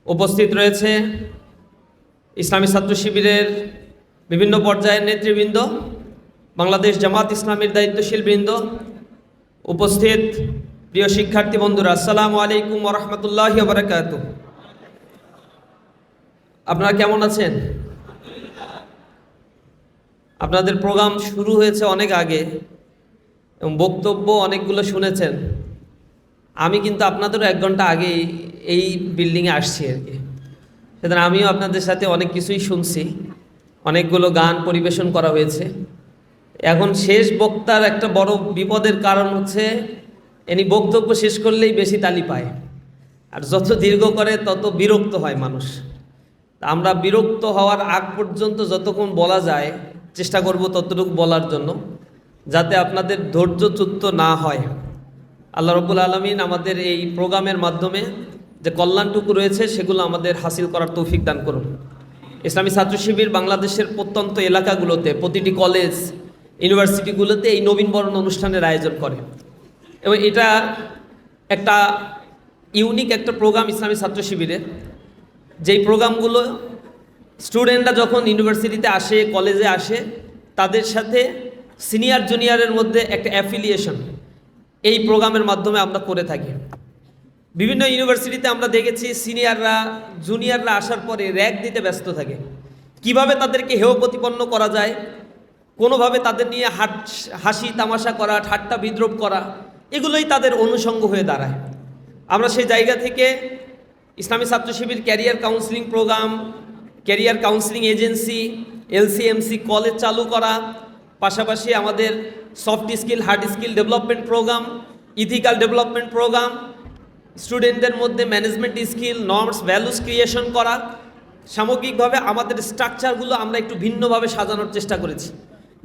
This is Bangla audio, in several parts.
উপস্থিত রয়েছে ইসলামী ছাত্র শিবিরের বিভিন্ন পর্যায়ের নেতৃবৃন্দ, বাংলাদেশ জামাত ইসলামীর দায়িত্বশীল বৃন্দ, উপস্থিত প্রিয় শিক্ষার্থী বন্ধুরা, আসসালামু আলাইকুম ওয়া রাহমাতুল্লাহি ওয়া বারাকাতুহু। আপনারা কেমন আছেন? আপনাদের প্রোগ্রাম শুরু হয়েছে অনেক আগে এবং বক্তব্য অনেকগুলো শুনেছেন। আমি কিন্তু আপনাদেরও 1 ঘন্টা আগে এই বিল্ডিংয়ে আসছি আর কি। সুতরাং আমিও আপনাদের সাথে অনেক কিছুই শুনছি, অনেকগুলো গান পরিবেশন করা হয়েছে। এখন শেষ বক্তার একটা বড় বিপদের কারণ হচ্ছে ইনি বক্তব্য শেষ করলেই বেশি তালি পায়, আর যত দীর্ঘ করে তত বিরক্ত হয় মানুষ। আমরা বিরক্ত হওয়ার আগ পর্যন্ত যতক্ষণ বলা যায় চেষ্টা করব ততটুকু বলার জন্য, যাতে আপনাদের ধৈর্যচ্যুত না হয়। আল্লাহ রাব্বুল আলামিন আমাদের এই প্রোগ্রামের মাধ্যমে যে কল্যাণটুকু রয়েছে সেগুলো আমাদের হাসিল করার তৌফিক দান করুন। ইসলামী ছাত্র শিবির বাংলাদেশের প্রত্যন্ত এলাকাগুলোতে, প্রতিটি কলেজ ইউনিভার্সিটিগুলোতে এই নবীনবরণ অনুষ্ঠানের আয়োজন করে এবং এটা একটা ইউনিক একটা প্রোগ্রাম ইসলামী ছাত্র শিবিরের। যেই প্রোগ্রামগুলো স্টুডেন্টরা যখন ইউনিভার্সিটিতে আসে, কলেজে আসে, তাদের সাথে সিনিয়র জুনিয়রের মধ্যে একটা অ্যাফিলিয়েশন এই প্রোগ্রামের মাধ্যমে আমরা করে থাকি। বিভিন্ন ইউনিভার্সিটিতে আমরা দেখেছি সিনিয়ররা জুনিয়ররা আসার পরে র্যাগ দিতে ব্যস্ত থাকে, কিভাবে তাদেরকে হেয় প্রতিপন্ন করা যায়, কোনোভাবে তাদের নিয়ে হাসি তামাশা করা, ঠাট্টা বিদ্রূপ করা, এগুলোই তাদের অনুষঙ্গ হয়ে দাঁড়ায়। আমরা সেই জায়গা থেকে Islami Chhatra Shibir career counselling programme, career counselling agency, LCMC college চালু করা, পাশাপাশি আমাদের soft skill hard skill development programme, ethical development programme, স্টুডেন্টদের মধ্যে management skill, norms, values creation করা। সামগ্রিকভাবে আমাদের স্ট্রাকচারগুলো আমরা একটু ভিন্নভাবে সাজানোর চেষ্টা করেছি,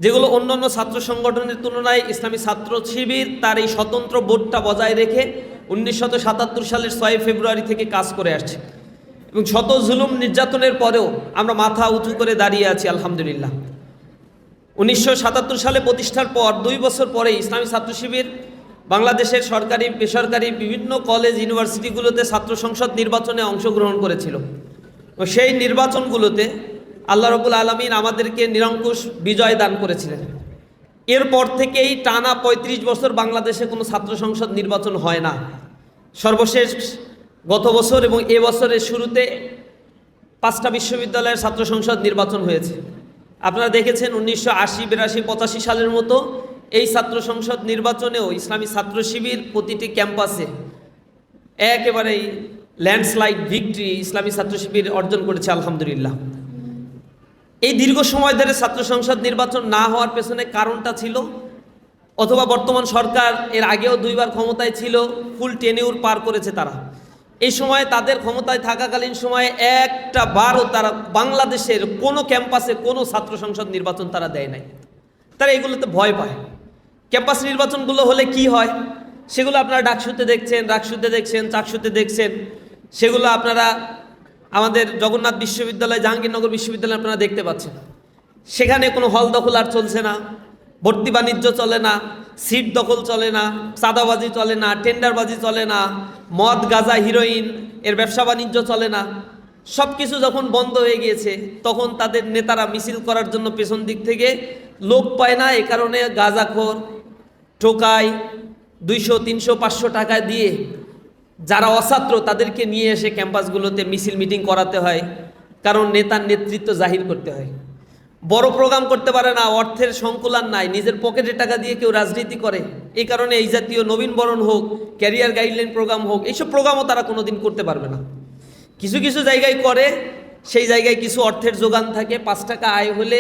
যেগুলো অন্যান্য ছাত্র সংগঠনের তুলনায় ইসলামী ছাত্র শিবির তার এই স্বতন্ত্র বোর্ডটা বজায় রেখে 1977 সালের 6 ফেব্রুয়ারি থেকে কাজ করে আসছে এবং শত জুলুম নির্যাতনের পরেও আমরা মাথা উঁচু করে দাঁড়িয়ে আছি আলহামদুলিল্লাহ। 1977 সালে প্রতিষ্ঠার পর 2 বছর পরে ইসলামী ছাত্র শিবির বাংলাদেশের সরকারি বেসরকারি বিভিন্ন কলেজ ইউনিভার্সিটিগুলোতে ছাত্র সংসদ নির্বাচনে অংশগ্রহণ করেছিল। সেই নির্বাচনগুলোতে আল্লাহ রাব্বুল আলামিন আমাদেরকে নিরঙ্কুশ বিজয় দান করেছিলেন। এরপর থেকেই টানা 35 বছর বাংলাদেশে কোনো ছাত্র সংসদ নির্বাচন হয় না। সর্বশেষ গত বছর এবং এ বছরের শুরুতে 5টা বিশ্ববিদ্যালয়ের ছাত্র সংসদ নির্বাচন হয়েছে। আপনারা দেখেছেন 1980, 82, 85 সালের মতো এই ছাত্র সংসদ নির্বাচনেও ইসলামী ছাত্র শিবির প্রতিটি ক্যাম্পাসে একেবারেই ল্যান্ডস্লাইড ভিক্টরি ইসলামী ছাত্র শিবির অর্জন করেছে আলহামদুলিল্লাহ। এই দীর্ঘ সময় ধরে ছাত্র সংসদ নির্বাচন না হওয়ার পেছনে কারণটা ছিল, অথবা বর্তমান সরকার এর আগেও 2 বার ক্ষমতায় ছিল, ফুল টেনিউর পার করেছে তারা। এই সময় তাদের ক্ষমতায় থাকাকালীন সময়ে একটা বারও তারা বাংলাদেশের কোনো ক্যাম্পাসে কোনো ছাত্র সংসদ নির্বাচন তারা দেয় নাই। তারা এগুলোতে ভয় পায়। ক্যাম্পাস নির্বাচনগুলো হলে কি হয় সেগুলো আপনারা ডাকসুতে দেখছেন, রাকসুতে দেখছেন, চাকসুতে দেখছেন। সেগুলো আপনারা আমাদের জগন্নাথ বিশ্ববিদ্যালয়, জাহাঙ্গীরনগর বিশ্ববিদ্যালয় আপনারা দেখতে পাচ্ছেন। সেখানে কোনো হল দখল আর চলছে না, ভর্তি বাণিজ্য চলে না, সিট দখল চলে না, চাঁদাবাজি চলে না, টেন্ডারবাজি চলে না, মদ গাঁজা হিরোইন এর ব্যবসা বাণিজ্য চলে না। সব কিছু যখন বন্ধ হয়ে গিয়েছে তখন তাদের নেতারা মিছিল করার জন্য পেছন দিক থেকে লোক পায় না। এ কারণে গাঁজাখোর, টোকাই 200, 300, 500 টাকা দিয়ে যারা অছাত্র তাদেরকে নিয়ে এসে ক্যাম্পাসগুলোতে মিছিল মিটিং করাতে হয়, কারণ নেতার নেতৃত্ব জাহির করতে হয়। বড় প্রোগ্রাম করতে পারে না, অর্থের সংকুলান নাই, নিজের পকেটের টাকা দিয়ে কেউ রাজনীতি করে। এই কারণে এই জাতীয় নবীনবরণ হোক, ক্যারিয়ার গাইডলাইন প্রোগ্রাম হোক, এইসব প্রোগ্রামও তারা কোনোদিন করতে পারবে না। কিছু কিছু জায়গায় করে, সেই জায়গায় কিছু অর্থের যোগান থাকে। 5 টাকা আয় হলে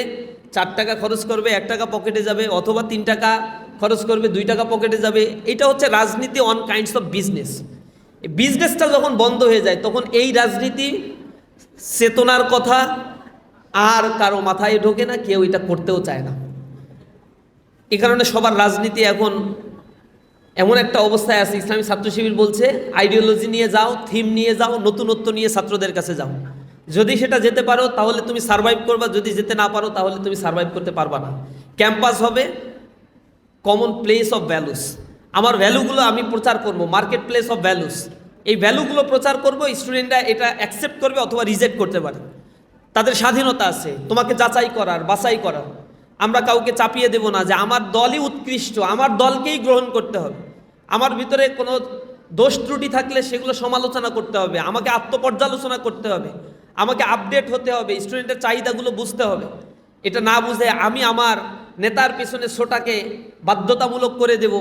4 টাকা খরচ করবে, 1 টাকা পকেটে যাবে, অথবা 3 টাকা খরচ করবে, 2 টাকা পকেটে যাবে। এটা হচ্ছে রাজনীতি অন কাইন্ডস অফ বিজনেস। এই বিজনেসটা যখন বন্ধ হয়ে যায় তখন এই রাজনীতি চেতনার কথা আর কারো মাথায় ঢোকে না, কেউ এটা করতেও চায় না। এই কারণে সবার রাজনীতি এখন এমন একটা অবস্থায় আছে, ইসলামী ছাত্র শিবির বলছে আইডিওলজি নিয়ে যাও, থিম নিয়ে যাও, নতুনত্ব নিয়ে ছাত্রদের কাছে যাও। যদি সেটা যেতে পারো তাহলে তুমি সারভাইভ করবা, যদি যেতে না পারো তাহলে তুমি সারভাইভ করতে পারবা না। ক্যাম্পাস হবে কমন প্লেস অফ ভ্যালুস। আমার ভ্যালুগুলো আমি প্রচার করব, মার্কেট প্লেস অফ ভ্যালুস। এই ভ্যালুগুলো প্রচার করব, স্টুডেন্টরা এটা অ্যাকসেপ্ট করবে অথবা রিজেক্ট করতে পারে। তাদের স্বাধীনতা আছে তোমাকে যাচাই করার, বাছাই করার। আমরা কাউকে চাপিয়ে দেব না যে আমার দলই উৎকৃষ্ট, আমার দলকেই গ্রহণ করতে হবে। আমার ভিতরে কোনো দোষ ত্রুটি থাকলে সেগুলো সমালোচনা করতে হবে, আমাকে আত্মপর্যালোচনা করতে হবে, আমাকে আপডেট হতে হবে, স্টুডেন্টের চাহিদাগুলো বুঝতে হবে। এটা না বুঝে আমি আমার নেতার পেছনে ছোটাকে বাধ্যতামূলক করে দেব,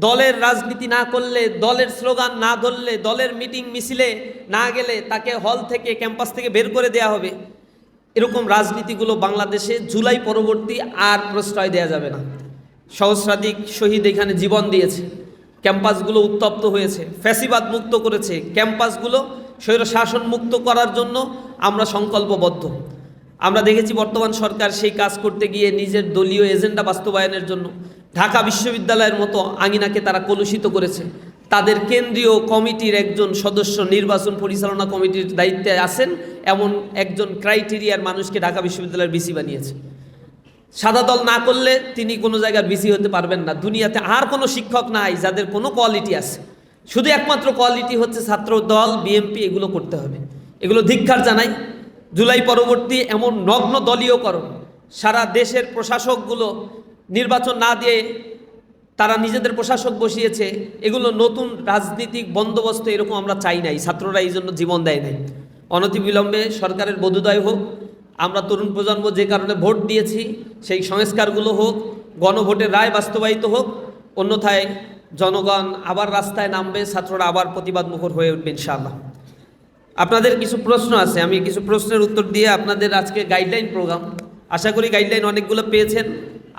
দলের রাজনীতি না করলে, দলের স্লোগান না ধরলে, দলের মিটিং মিছিলে না গেলে তাকে হল থেকে, ক্যাম্পাস থেকে বের করে দেয়া হবে। এরকম রাজনীতিগুলো বাংলাদেশে জুলাই পরবর্তী আর প্রশ্রয় দেওয়া যাবে না। সহস্রাধিক শহীদ এখানে জীবন দিয়েছে, ক্যাম্পাসগুলো উত্তপ্ত হয়েছে, ফ্যাসিবাদ মুক্ত করেছে, ক্যাম্পাসগুলো স্বৈর শাসন মুক্ত করার জন্য আমরা সংকল্পবদ্ধ। আমরা দেখেছি বর্তমান সরকার সেই কাজ করতে গিয়ে নিজের দলীয় এজেন্ডা বাস্তবায়নের জন্য ঢাকা বিশ্ববিদ্যালয়ের মতো আঙিনাকে তারা কলুষিত করেছে। তাদের কেন্দ্রীয় কমিটির একজন সদস্য নির্বাচন পরিচালনা কমিটির দায়িত্বে আছেন এমন একজন ক্রাইটেরিয়ার মানুষকে ঢাকা বিশ্ববিদ্যালয়ের বিসি বানিয়েছে। সাদা দল না করলে তিনি কোনো জায়গার বিসি হতে পারবেন না। দুনিয়াতে আর কোনো শিক্ষক নাই যাদের কোনো কোয়ালিটি আছে, শুধু একমাত্র কোয়ালিটি হচ্ছে ছাত্র দল, বিএমপি, এগুলো করতে হবে। এগুলো ধিক্কার জানাই। জুলাই পরবর্তী এমন নগ্ন দলীয়করণ, সারা দেশের প্রশাসকগুলো নির্বাচন না দিয়ে তারা নিজেদের প্রশাসক বসিয়েছে, এগুলো নতুন রাজনীতিক বন্দোবস্ত এরকম আমরা চাই নাই। ছাত্ররা এই জন্য জীবন দেয় নাই। অনতিবিলম্বে সরকারের বোধোদয় হোক, আমরা তরুণ প্রজন্ম যে কারণে ভোট দিয়েছি সেই সংস্কারগুলো হোক, গণভোটের রায় বাস্তবায়িত হোক, অন্যথায় জনগণ আবার রাস্তায় নামবে, ছাত্ররা আবার প্রতিবাদ মুখর হয়ে উঠবে ইনশাআল্লাহ। আপনাদের কিছু প্রশ্ন আছে, আমি কিছু প্রশ্নের উত্তর দিয়ে আপনাদের আজকে গাইডলাইন প্রোগ্রাম, আশা করি গাইডলাইন অনেকগুলো পেয়েছেন।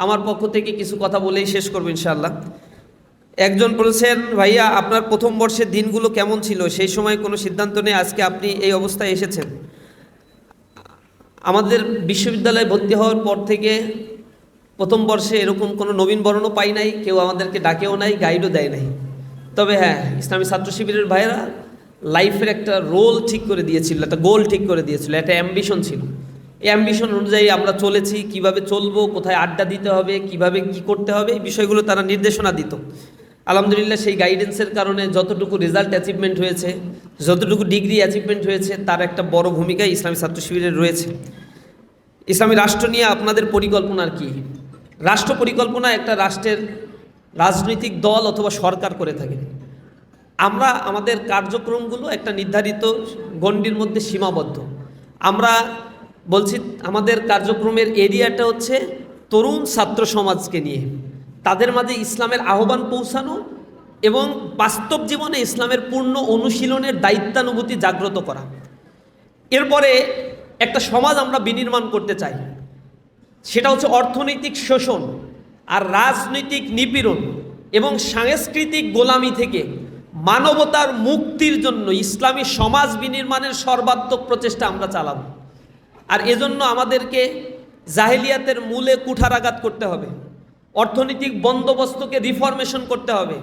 আমার পক্ষ থেকে কিছু কথা বলেই শেষ করবো ইনশাআল্লাহ। একজন বলছেন, ভাইয়া আপনার প্রথম বর্ষের দিনগুলো কেমন ছিল? সেই সময় কোনো সিদ্ধান্ত নিয়ে আজকে আপনি এই অবস্থায় এসেছেন। আমাদের বিশ্ববিদ্যালয়ে ভর্তি হওয়ার পর থেকে প্রথম বর্ষে এরকম কোনো নবীনবরণও পাই নাই, কেউ আমাদেরকে ডাকেও নাই, গাইডও দেয় নাই। তবে হ্যাঁ, ইসলামী ছাত্র শিবিরের ভাইয়েরা লাইফের একটা রোল ঠিক করে দিয়েছিল, একটা গোল ঠিক করে দিয়েছিল, একটা অ্যাম্বিশন ছিল। এই অ্যাম্বিশন অনুযায়ী আমরা চলেছি। কিভাবে চলবো, কোথায় আড্ডা দিতে হবে, কিভাবে কি করতে হবে, এই বিষয়গুলো তারা নির্দেশনা দিত। আলহামদুলিল্লাহ সেই গাইডেন্সের কারণে যতটুকু রেজাল্ট অ্যাচিভমেন্ট হয়েছে, যতটুকু ডিগ্রি অ্যাচিভমেন্ট হয়েছে, তার একটা বড় ভূমিকা ইসলামী ছাত্র শিবিরের রয়েছে। ইসলামী রাষ্ট্র নিয়ে আপনাদের পরিকল্পনার কি? রাষ্ট্র পরিকল্পনা একটা রাষ্ট্রের রাজনৈতিক দল অথবা সরকার করে থাকে। আমরা আমাদের কার্যক্রমগুলো একটা নির্ধারিত গণ্ডির মধ্যে সীমাবদ্ধ। আমরা বলছি আমাদের কার্যক্রমের এরিয়াটা হচ্ছে তরুণ ছাত্র সমাজকে নিয়ে, তাদের মাঝে ইসলামের আহ্বান পৌঁছানো এবং বাস্তব জীবনে ইসলামের পূর্ণ অনুশীলনের দায়িত্বানুভূতি জাগ্রত করা। এরপরে একটা সমাজ আমরা বিনির্মাণ করতে চাই, সেটা হচ্ছে অর্থনৈতিক শোষণ আর রাজনৈতিক নিপীড়ন এবং সাংস্কৃতিক গোলামি থেকে মানবতার মুক্তির জন্য ইসলামী সমাজ বিনির্মাণের সর্বাত্মক প্রচেষ্টা আমরা চালাব। আর এজন্য আমাদেরকে জাহেলিয়াতের মূলে কুঠারাঘাত করতে হবে, অর্থনৈতিক বন্দোবস্তকে রিফরমেশন করতে হবে,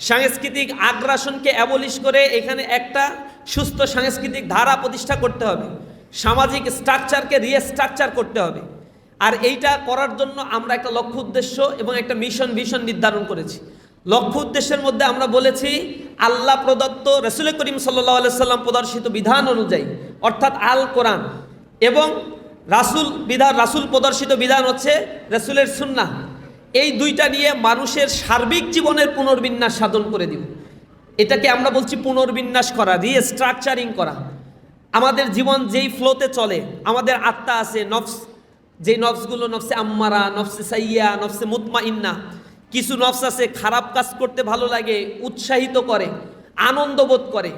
সাংস্কৃতিক আগ্রাসনকে অ্যাবলিশ করে এখানে একটা সুস্থ সাংস্কৃতিক ধারা প্রতিষ্ঠা করতে হবে, সামাজিক স্ট্রাকচারকে রিস্ট্রাকচার করতে হবে। আর এইটা করার জন্য আমরা একটা লক্ষ্য উদ্দেশ্য এবং একটা মিশন ভিশন নির্ধারণ করেছি। লক্ষ্য উদ্দেশ্যের মধ্যে আমরা বলেছি আল্লাহ প্রদত্ত, রাসূল করিম সাল্লাল্লাহু আলাইহি সাল্লাম প্রদর্শিত বিধান অনুযায়ী, অর্থাৎ আল কোরআন, এবং রাসূল প্রদর্শিত বিধান হচ্ছে রাসূলের সুন্নাহ, এই দুইটা নিয়ে মানুষের সার্বিক জীবনের পুনর্বিন্যাস সাধন করে দিব। এটাকে আমরা বলছি পুনর্বিন্যাস করা, রিস্ট্রাকচারিং করা। আমাদের জীবন যেই ফ্লোতে চলে, আমাদের আত্মা আছে, নফস, যেই নফসগুলো নফসে আম্মারা, নফসে সাইয়্যা, নফসে মুতমাইন্না। কিছু নফস আছে খারাপ কাজ করতে ভালো লাগে, উৎসাহিত করে, আনন্দ বোধ করে,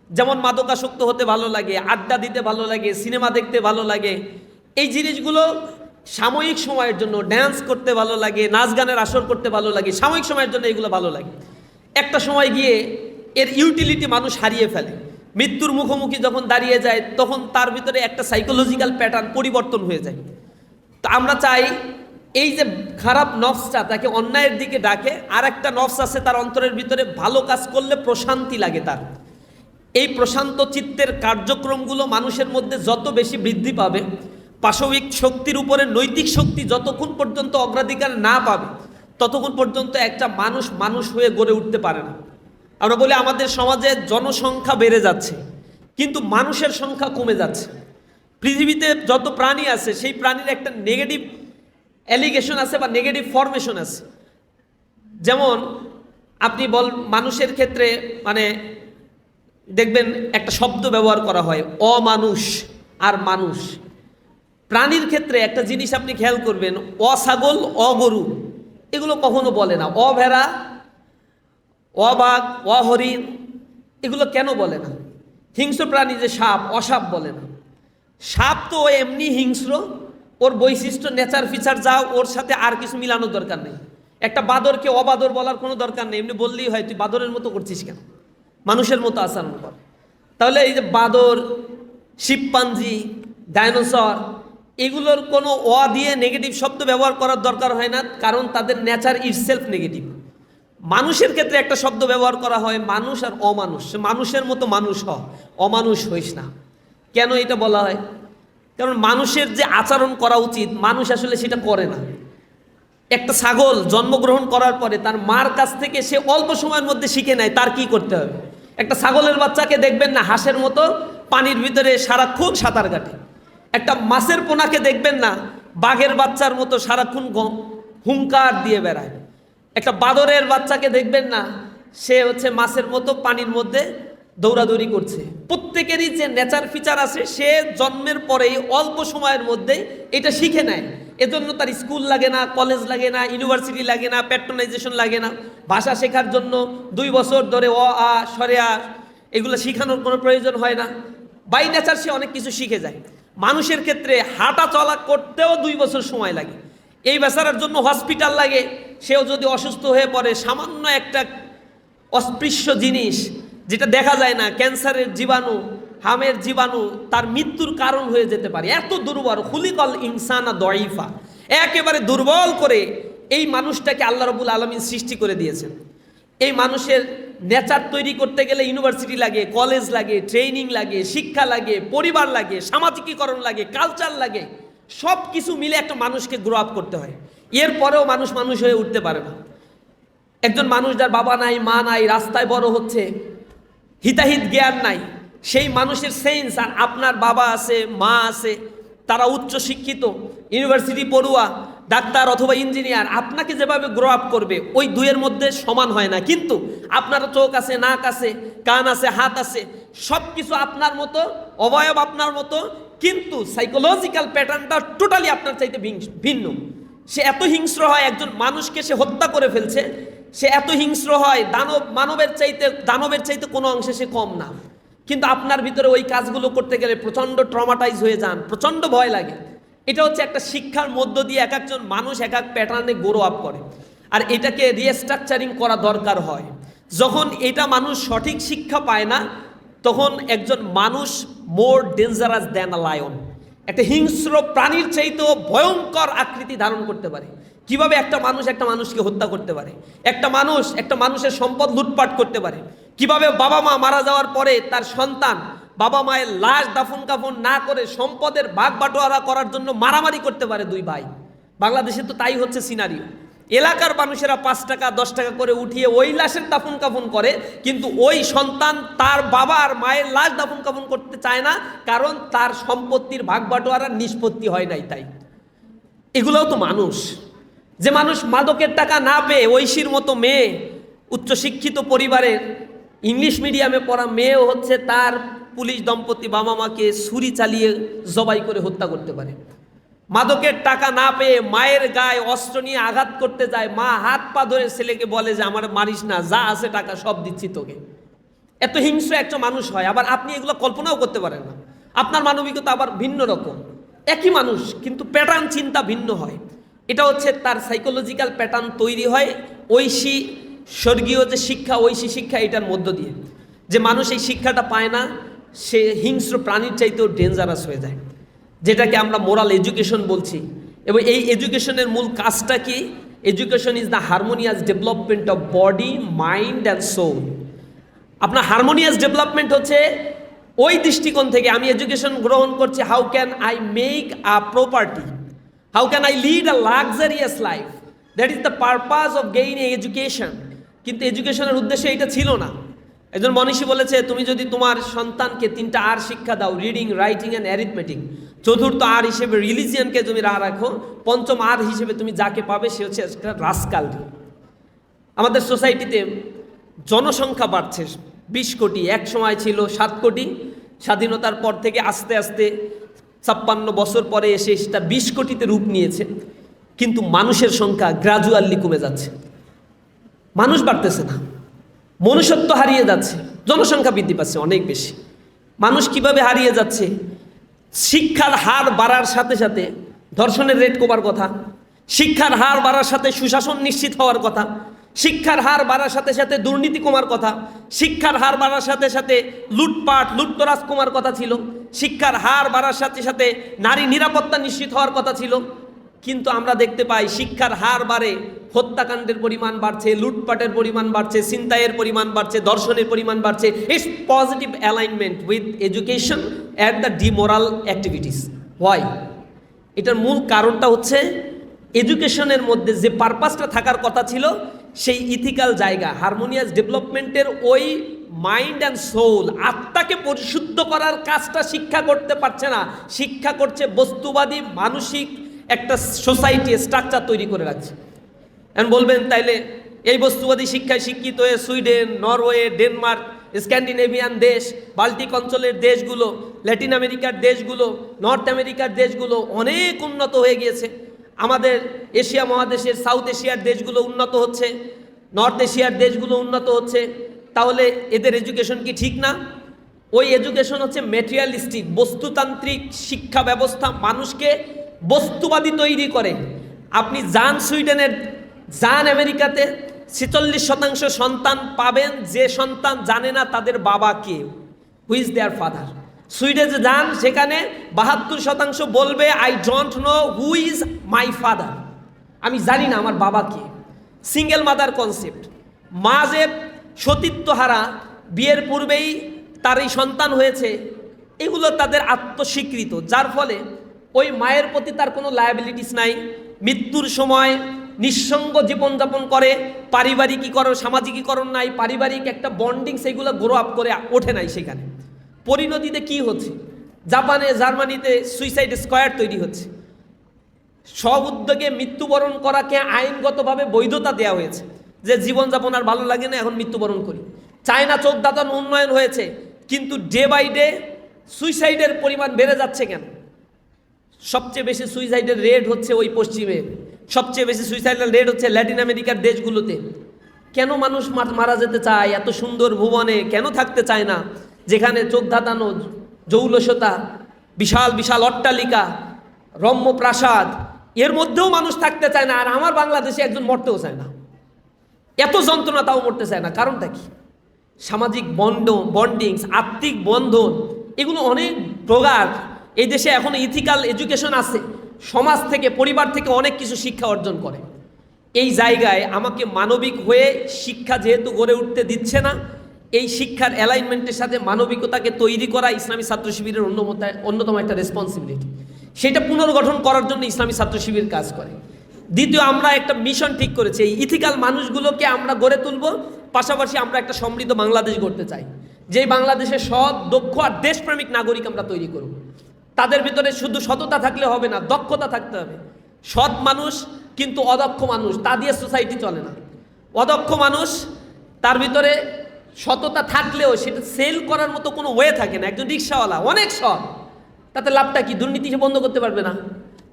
যেমন মাদকাসক্ত হতে ভালো লাগে, আড্ডা দিতে ভালো লাগে, সিনেমা দেখতে ভালো লাগে। এই জিনিসগুলো সাময়িক সময়ের জন্য, ড্যান্স করতে ভালো লাগে, নাচ গানের আসর করতে ভালো লাগে, সাময়িক সময়ের জন্য এগুলো ভালো লাগে। একটা সময় গিয়ে এর ইউটিলিটি মানুষ হারিয়ে ফেলে। মৃত্যুর মুখোমুখি যখন দাঁড়িয়ে যায় তখন তার ভিতরে একটা সাইকোলজিক্যাল প্যাটার্ন পরিবর্তন হয়ে যায়। তো আমরা চাই এই যে খারাপ নফসটা তাকে অন্যায়ের দিকে ডাকে, আর একটা নফস আছে তার অন্তরের ভিতরে ভালো কাজ করলে প্রশান্তি লাগে তার। এই প্রশান্ত চিত্তের কার্যক্রমগুলো মানুষের মধ্যে যত বেশি বৃদ্ধি পাবে, পাশবিক শক্তির উপরে নৈতিক শক্তি যতক্ষণ পর্যন্ত অগ্রাধিকার না পাবে, ততক্ষণ পর্যন্ত একটা মানুষ মানুষ হয়ে গড়ে উঠতে পারে না। আমরা বলি আমাদের সমাজে জনসংখ্যা বেড়ে যাচ্ছে, কিন্তু মানুষের সংখ্যা কমে যাচ্ছে। পৃথিবীতে যত প্রাণী আছে সেই প্রাণীর একটা নেগেটিভ অ্যালিগেশন আছে বা নেগেটিভ ফরমেশন আছে। যেমন আপনি মানুষের ক্ষেত্রে মানে দেখবেন একটা শব্দ ব্যবহার করা হয় অমানুষ আর মানুষ। প্রাণীর ক্ষেত্রে একটা জিনিস আপনি খেয়াল করবেন, অছাগল অগরু এগুলো কখনো বলে না, অভেড়া অবাঘ অহরিণ এগুলো কেন বলে না? হিংস্র প্রাণী যে সাপ, অসাপ বলে না। সাপ তো এমনি হিংস্র, ওর বৈশিষ্ট্য নেচার ফিচার যা, ওর সাথে আর কিছু মিলানোর দরকার নেই। একটা বাদরকে অবাদর বলার কোনো দরকার নেই, এমনি বললেই হয় তুই বাদরের মতো করছিস কেন, মানুষের মতো আচরণ কর। তাহলে এই যে বাদর, শিম্পাঞ্জি, ডাইনোসর এগুলোর কোনো দিয়ে নেগেটিভ শব্দ ব্যবহার করার দরকার হয় না, কারণ তাদের নেচার ইটসেলফ নেগেটিভ। মানুষের ক্ষেত্রে একটা শব্দ ব্যবহার করা হয় মানুষ আর অমানুষ। মানুষের মতো মানুষ হ, অমানুষ হইস না। কেন এটা বলা হয়? কারণ মানুষের যে আচরণ করা উচিত মানুষ আসলে সেটা করে না। একটা ছাগল জন্মগ্রহণ করার পরে তার মার কাছ থেকে সে অল্প সময়ের মধ্যে শিখে নেয় তার কি করতে হবে। একটা ছাগলের বাচ্চাকে দেখবেন না হাঁসের মতো পানির ভিতরে সারাক্ষণ সাঁতার কাটে। একটা মাছের পোনাকে দেখবেন না বাঘের বাচ্চার মতো সারাক্ষণ হুঙ্কার দিয়ে বেড়ায়। একটা বাদরের বাচ্চাকে দেখবেন না সে হচ্ছে মাছের মতো পানির মধ্যে দৌড়াদৌড়ি করছে। প্রত্যেকেরই যে নেচার ফিচার আছে সে জন্মের পরেই অল্প সময়ের মধ্যেই এটা শিখে নেয়। এজন্য তার স্কুল লাগে না, কলেজ লাগে না, ইউনিভার্সিটি লাগে না, প্যাট্রোনাইজেশন লাগে না। ভাষা শেখার জন্য 2 বছর ধরে অ আ সরে আ এগুলো শেখানোর কোনো প্রয়োজন হয় না। বাই নেচার সে অনেক কিছু শিখে যায়। মানুষের ক্ষেত্রে হাঁটা চলা করতেও 2 বছর সময় লাগে। এই বেচারার জন্য হসপিটাল লাগে। সেও যদি অসুস্থ হয়ে পড়ে, সামান্য একটা অস্পৃশ্য জিনিস যেটা দেখা যায় না, ক্যান্সারের জীবাণু, হামের জীবাণু তার মৃত্যুর কারণ হয়ে যেতে পারে। এত দুর্বল, খুলিকল ইনসানা দয়ীফা, একেবারে দুর্বল করে এই মানুষটাকে আল্লাহ রাব্বুল আলামিন সৃষ্টি করে দিয়েছেন। এই মানুষের নেচার তৈরি করতে গেলে ইউনিভার্সিটি লাগে, কলেজ লাগে, ট্রেনিং লাগে, শিক্ষা লাগে, পরিবার লাগে, সামাজিকীকরণ লাগে, কালচার লাগে, সব কিছু মিলে একটা মানুষকে গ্রো আপ করতে হয়। এরপরেও মানুষ মানুষ হয়ে উঠতে পারে না। একজন মানুষ যার বাবা নাই, মা নাই, রাস্তায় বড় হচ্ছে, হিতাহিত জ্ঞান নাই, সেই মানুষের সেন্স আর আপনার বাবা আছে, মা আছে, তারা উচ্চ শিক্ষিত, ইউনিভার্সিটি পড়ুয়া, ডাক্তার অথবা ইঞ্জিনিয়ার, আপনাকে যেভাবে গ্রো আপ করবে ওই দুইয়ের মধ্যে সমান হয় না। কিন্তু আপনারও চোখ আছে, নাক আছে, কান আছে, হাত আছে, সব কিছু আপনার মতো, অবয়ব আপনার মতো, কিন্তু সাইকোলজিক্যাল প্যাটার্নটা টোটালি আপনার চাইতে ভিন্ন। সে এত হিংস্র হয়, একজন মানুষকে সে হত্যা করে ফেলছে, সে এত হিংস্র হয়, দানবের চাইতে কোনো অংশে সে কম না। কিন্তু আপনার ভিতরে ওই কাজগুলো করতে গেলে প্রচণ্ড ট্রমাটাইজ হয়ে যান, প্রচণ্ড ভয় লাগে। এটা হচ্ছে একটা শিক্ষার মধ্য দিয়ে এক একজন মানুষ এক এক প্যাটার্নে গ্রো আপ করে, আর এটাকে রিস্ট্রাকচারিং করা দরকার হয়। যখন এটা মানুষ সঠিক শিক্ষা পায় না, তখন একজন মানুষ মোর ডেঞ্জারাস দ্যান আ লায়ন, একটা হিংস্র প্রাণীর চাইতেও ভয়ঙ্কর আকৃতি ধারণ করতে পারে। কিভাবে একটা মানুষ একটা মানুষকে হত্যা করতে পারে, একটা মানুষ একটা মানুষের সম্পদ লুটপাট করতে পারে, কিভাবে বাবা মা মারা যাওয়ার পরে তার সন্তান বাবা মায়ের লাশ দাফন কাফন না করে সম্পদের ভাগ বাটোয়ারা করার জন্য মারামারি করতে পারে 2 ভাই। বাংলাদেশে তো তাই হচ্ছে সিনারিও। এলাকার মানুষেরা 5 টাকা 10 টাকা করে উঠিয়ে ওই লাশের দাফন কাফন করে, কিন্তু ওই সন্তান তার বাবা আর মায়ের লাশ দাফন কাফন করতে চায় না, কারণ তার সম্পত্তির ভাগ বাটোয়ারার নিষ্পত্তি হয় নাই। তাই এগুলোও তো মানুষ। যে মানুষ মাদকের টাকা না পেয়ে ঐশীর মতো মেয়ে, উচ্চশিক্ষিত পরিবারের ইংলিশ মিডিয়ামে পড়া মেয়েও হচ্ছে তার পুলিশ দম্পতি বাবা মাকে ছুরি চালিয়ে জবাই করে হত্যা করতে পারে। মাদকের টাকা না পেয়ে মায়ের গায়ে অস্ত্র নিয়ে আঘাত করতে যায়, মা হাত পা ধরে ছেলেকে বলে যে আমার মারিস না, যা আছে টাকা সব দিচ্ছি তোকে। এত হিংস্র একটা মানুষ হয়। আবার আপনি এগুলো কল্পনাও করতে পারেন না। আপনার মানবিকতা আবার ভিন্ন রকম, একই মানুষ কিন্তু প্যাটার্ন চিন্তা ভিন্ন হয়। এটা হচ্ছে তার সাইকোলজিক্যাল প্যাটার্ন তৈরি হয় ঐশী স্বর্গীয় যে শিক্ষা, ঐশী শিক্ষা, এটার মধ্য দিয়ে। যে মানুষ এই শিক্ষাটা পায় না, সে হিংস্র প্রাণীর চাইতেও ডেঞ্জারাস হয়ে যায়, যেটাকে আমরা মোরাল এডুকেশন বলছি। এবং এই এডুকেশনের মূল কাজটা কি? Education is the harmonious development of body, mind and soul. আপনার হারমোনিয়াস ডেভেলপমেন্ট হচ্ছে ওই দৃষ্টিকোণ থেকে আমি এডুকেশন গ্রহণ করছি, how can I make a property, how can I lead a luxurious life, that is the purpose of gaining education. কিন্তু এডুকেশনের উদ্দেশ্য এটা ছিল না। একজন মনীষী বলেছে, তুমি যদি তোমার সন্তানকে 3টা আর শিক্ষা দাও, রিডিং, রাইটিং অ্যান্ড অ্যারিথমেটিক, চতুর্থ আর হিসেবে রিলিজিয়ানকে তুমি রাখো, পঞ্চম আর হিসেবে তুমি যাকে পাবে সে হচ্ছে একটা রাস্কাল। আমাদের সোসাইটিতে জনসংখ্যা বাড়ছে 20 কোটি, এক সময় ছিল 7 কোটি, স্বাধীনতার পর থেকে আস্তে আস্তে 56 বছর পরে এসে সেটা 20 কোটিতে রূপ নিয়েছে, কিন্তু মানুষের সংখ্যা গ্রাজুয়ালি কমে যাচ্ছে, মানুষ বাড়তেছে না, মনুষ্যত্ব হারিয়ে যাচ্ছে, জনসংখ্যা বৃদ্ধি পাচ্ছে অনেক বেশি। মানুষ কিভাবে হারিয়ে যাচ্ছে? শিক্ষার হার বাড়ার সাথে সাথে ধর্ষণের রেট কমার কথা, শিক্ষার হার বাড়ার সাথে সুশাসন নিশ্চিত হওয়ার কথা, শিক্ষার হার বাড়ার সাথে সাথে দুর্নীতি কমার কথা, শিক্ষার হার বাড়ার সাথে সাথে লুটপাট লুটতরাজ কমার কথা ছিল, শিক্ষার হার বাড়ার সাথে সাথে নারী নিরাপত্তা নিশ্চিত হওয়ার কথা ছিল। কিন্তু আমরা দেখতে পাই শিক্ষার হার বাড়ে, হত্যাকাণ্ডের পরিমাণ বাড়ছে, লুটপাটের পরিমাণ বাড়ছে, ছিনতাইয়ের পরিমাণ বাড়ছে, ধর্ষণের পরিমাণ বাড়ছে। It's positive alignment with education at the demoral activities. Why? এটার মূল কারণটা হচ্ছে এডুকেশনের মধ্যে যে পারপাসটা থাকার কথা ছিল, সেই ইথিক্যাল জায়গা, হারমোনিয়াস ডেভেলপমেন্টের ওই মাইন্ড অ্যান্ড সোল, আত্মাকে পরিশুদ্ধ করার কাজটা শিক্ষা করতে পারছে না। শিক্ষা করছে বস্তুবাদী মানসিক একটা সোসাইটি স্ট্রাকচার তৈরি করে রাখছে। এখন বলবেন তাইলে এই বস্তুবাদী শিক্ষায় শিক্ষিত হয়ে সুইডেন, নরওয়ে, ডেনমার্ক, স্ক্যান্ডিনেভিয়ান দেশ, বাল্টিক অঞ্চলের দেশগুলো, ল্যাটিন আমেরিকার দেশগুলো, নর্থ আমেরিকার দেশগুলো অনেক উন্নত হয়ে গিয়েছে। আমাদের এশিয়া মহাদেশের সাউথ এশিয়ার দেশগুলো উন্নত হচ্ছে, নর্থ এশিয়ার দেশগুলো উন্নত হচ্ছে। তাহলে এদের এডুকেশন কি ঠিক না? ওই এডুকেশন হচ্ছে ম্যাটেরিয়ালিস্টিক, বস্তুতান্ত্রিক শিক্ষা ব্যবস্থা, মানুষকে বস্তুবাদী তৈরি করে। আপনি যান সুইডেনের, যান আমেরিকাতে, 46% সন্তান পাবেন যে সন্তান জানে না তাদের বাবা কে, হু ইজ দেয়ার ফাদার। সুইডেনে যান, সেখানে 72% বলবে I don't know who is my father, আমি জানি না আমার বাবা কে। সিঙ্গেল মাদার কনসেপ্ট, মা যে সতীত্বহারা, বিয়ের পূর্বেই তার এই সন্তান হয়েছে, এগুলো তাদের আত্মস্বীকৃত, যার ফলে ওই মায়ের প্রতি তার কোনো লায়াবিলিটিস নাই। মৃত্যুর সময় নিঃসঙ্গ জীবনযাপন করে, পারিবারিকীকরণ, সামাজিকীকরণ নাই, পারিবারিক একটা বন্ডিং সেগুলো গ্রো আপ করে ওঠে নাই সেখানে। পরিণতিতে কি হচ্ছে? জাপানে, জার্মানিতে সুইসাইড স্কোয়ার তৈরি হচ্ছে। সব উদ্যোগে মৃত্যুবরণ করাকে আইনগতভাবে বৈধতা দেওয়া হয়েছে, যে জীবনযাপন আর ভালো লাগে না, এখন মৃত্যুবরণ করি। চায়না চোখ দাঁতানো উন্নয়ন হয়েছে, কিন্তু ডে বাই ডে সুইসাইডের পরিমাণ বেড়ে যাচ্ছে কেন? সবচেয়ে বেশি সুইসাইডের রেট হচ্ছে ওই পশ্চিমে, সবচেয়ে বেশি সুইসাইডাল রেট হচ্ছে ল্যাটিন আমেরিকার দেশগুলোতে। কেন মানুষ মারা যেতে চায়? এত সুন্দর ভুবনে কেন থাকতে চায় না, যেখানে চোখ ধাঁধানো, জৌলসতা, বিশাল বিশাল অট্টালিকা, রম্য প্রাসাদ, এর মধ্যেও মানুষ থাকতে চায় না। আর আমার বাংলাদেশে একজন মরতেও চায় না, এত যন্ত্রণা তাও মরতে চায় না। কারণটা কি? সামাজিক বন্ডিংস, আত্মিক বন্ধন, এগুলো অনেক প্রগাঢ়। এই দেশে এখন ইথিক্যাল এডুকেশন আছে, সমাজ থেকে, পরিবার থেকে অনেক কিছু শিক্ষা অর্জন করে। এই জায়গায় আমাকে মানবিক হয়ে শিক্ষা যেহেতু গড়ে উঠতে দিচ্ছে না, এই শিক্ষার অ্যালাইনমেন্টের সাথে মানবিকতাকে তৈরি করা ইসলামী ছাত্র শিবিরের অন্যতম একটা রেসপন্সিবিলিটি। সেটা পুনর্গঠন করার জন্য ইসলামী ছাত্র শিবির কাজ করে। দ্বিতীয়, আমরা একটা মিশন ঠিক করেছি, এই ইথিক্যাল মানুষগুলোকে আমরা গড়ে তুলব, পাশাপাশি আমরা একটা সমৃদ্ধ বাংলাদেশ গড়তে চাই, যেই বাংলাদেশে সৎ, দক্ষ আর দেশপ্রেমিক নাগরিক আমরা তৈরি করব। তাদের ভিতরে শুধু সততা থাকলে হবে না, দক্ষতা থাকতে হবে। সৎ মানুষ কিন্তু অদক্ষ মানুষ, তা দিয়ে সোসাইটি চলে না। অদক্ষ মানুষ, তার ভিতরে সততা থাকলেও সেটা সেল করার মতো কোনো ওয়ে থাকে না। একজন রিক্সাওয়ালা অনেক সৎ, তাতে লাভটা কি? দুর্নীতি সে বন্ধ করতে পারবে না।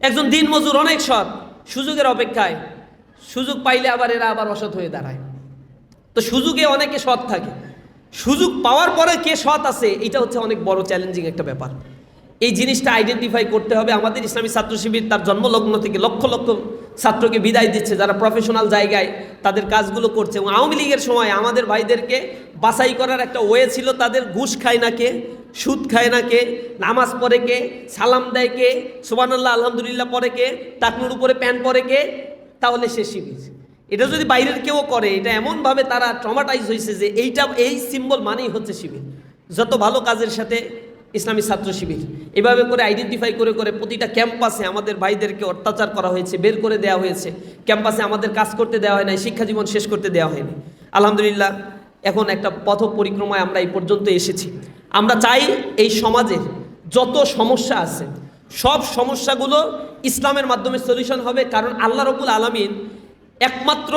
একজন দিনমজুর অনেক সৎ, সুযোগের অপেক্ষায়, সুযোগ পাইলে আবার এরা আবার অসৎ হয়ে দাঁড়ায়। তো সুযোগে অনেকে সৎ থাকে, সুযোগ পাওয়ার পরে কে সৎ আছে, এটা হচ্ছে অনেক বড় চ্যালেঞ্জিং একটা ব্যাপার। এই জিনিসটা আইডেন্টিফাই করতে হবে। আমাদের ইসলামী ছাত্র শিবির তার জন্মলগ্ন থেকে লক্ষ লক্ষ ছাত্রকে বিদায় দিচ্ছে, যারা প্রফেশনাল জায়গায় তাদের কাজগুলো করছে। এবং আওয়ামী লীগের সময় আমাদের ভাইদেরকে বাছাই করার একটা ওয়ে ছিল, তাদের ঘুষ খায় না কে, সুদ খায় না কে, নামাজ পড়ে কে, সালাম দেয় কে, সুবহানাল্লাহ আলহামদুলিল্লাহ পড়ে কে, টাকনুর উপরে প্যান্ট পরে কে, তাহলে সে শিবির। এটা যদি বাইরের কেউ করে, এটা এমনভাবে তারা ট্রমাটাইজ হয়েছে যে এই সিম্বল মানেই হচ্ছে শিবির। যত ভালো কাজের সাথে ইসলামী ছাত্র শিবির, এভাবে করে আইডেন্টিফাই করে করে প্রতিটা ক্যাম্পাসে আমাদের ভাইদেরকে অত্যাচার করা হয়েছে, বের করে দেওয়া হয়েছে। ক্যাম্পাসে আমাদের কাজ করতে দেওয়া হয় নাই, শিক্ষা জীবন শেষ করতে দেওয়া হয়নি। আলহামদুলিল্লাহ এখন একটা পথ পরিক্রমায় আমরা এই পর্যন্ত এসেছি। আমরা চাই এই সমাজের যত সমস্যা আছে সব সমস্যাগুলো ইসলামের মাধ্যমে সলিউশন হবে, কারণ আল্লাহ রাব্বুল আলামিন একমাত্র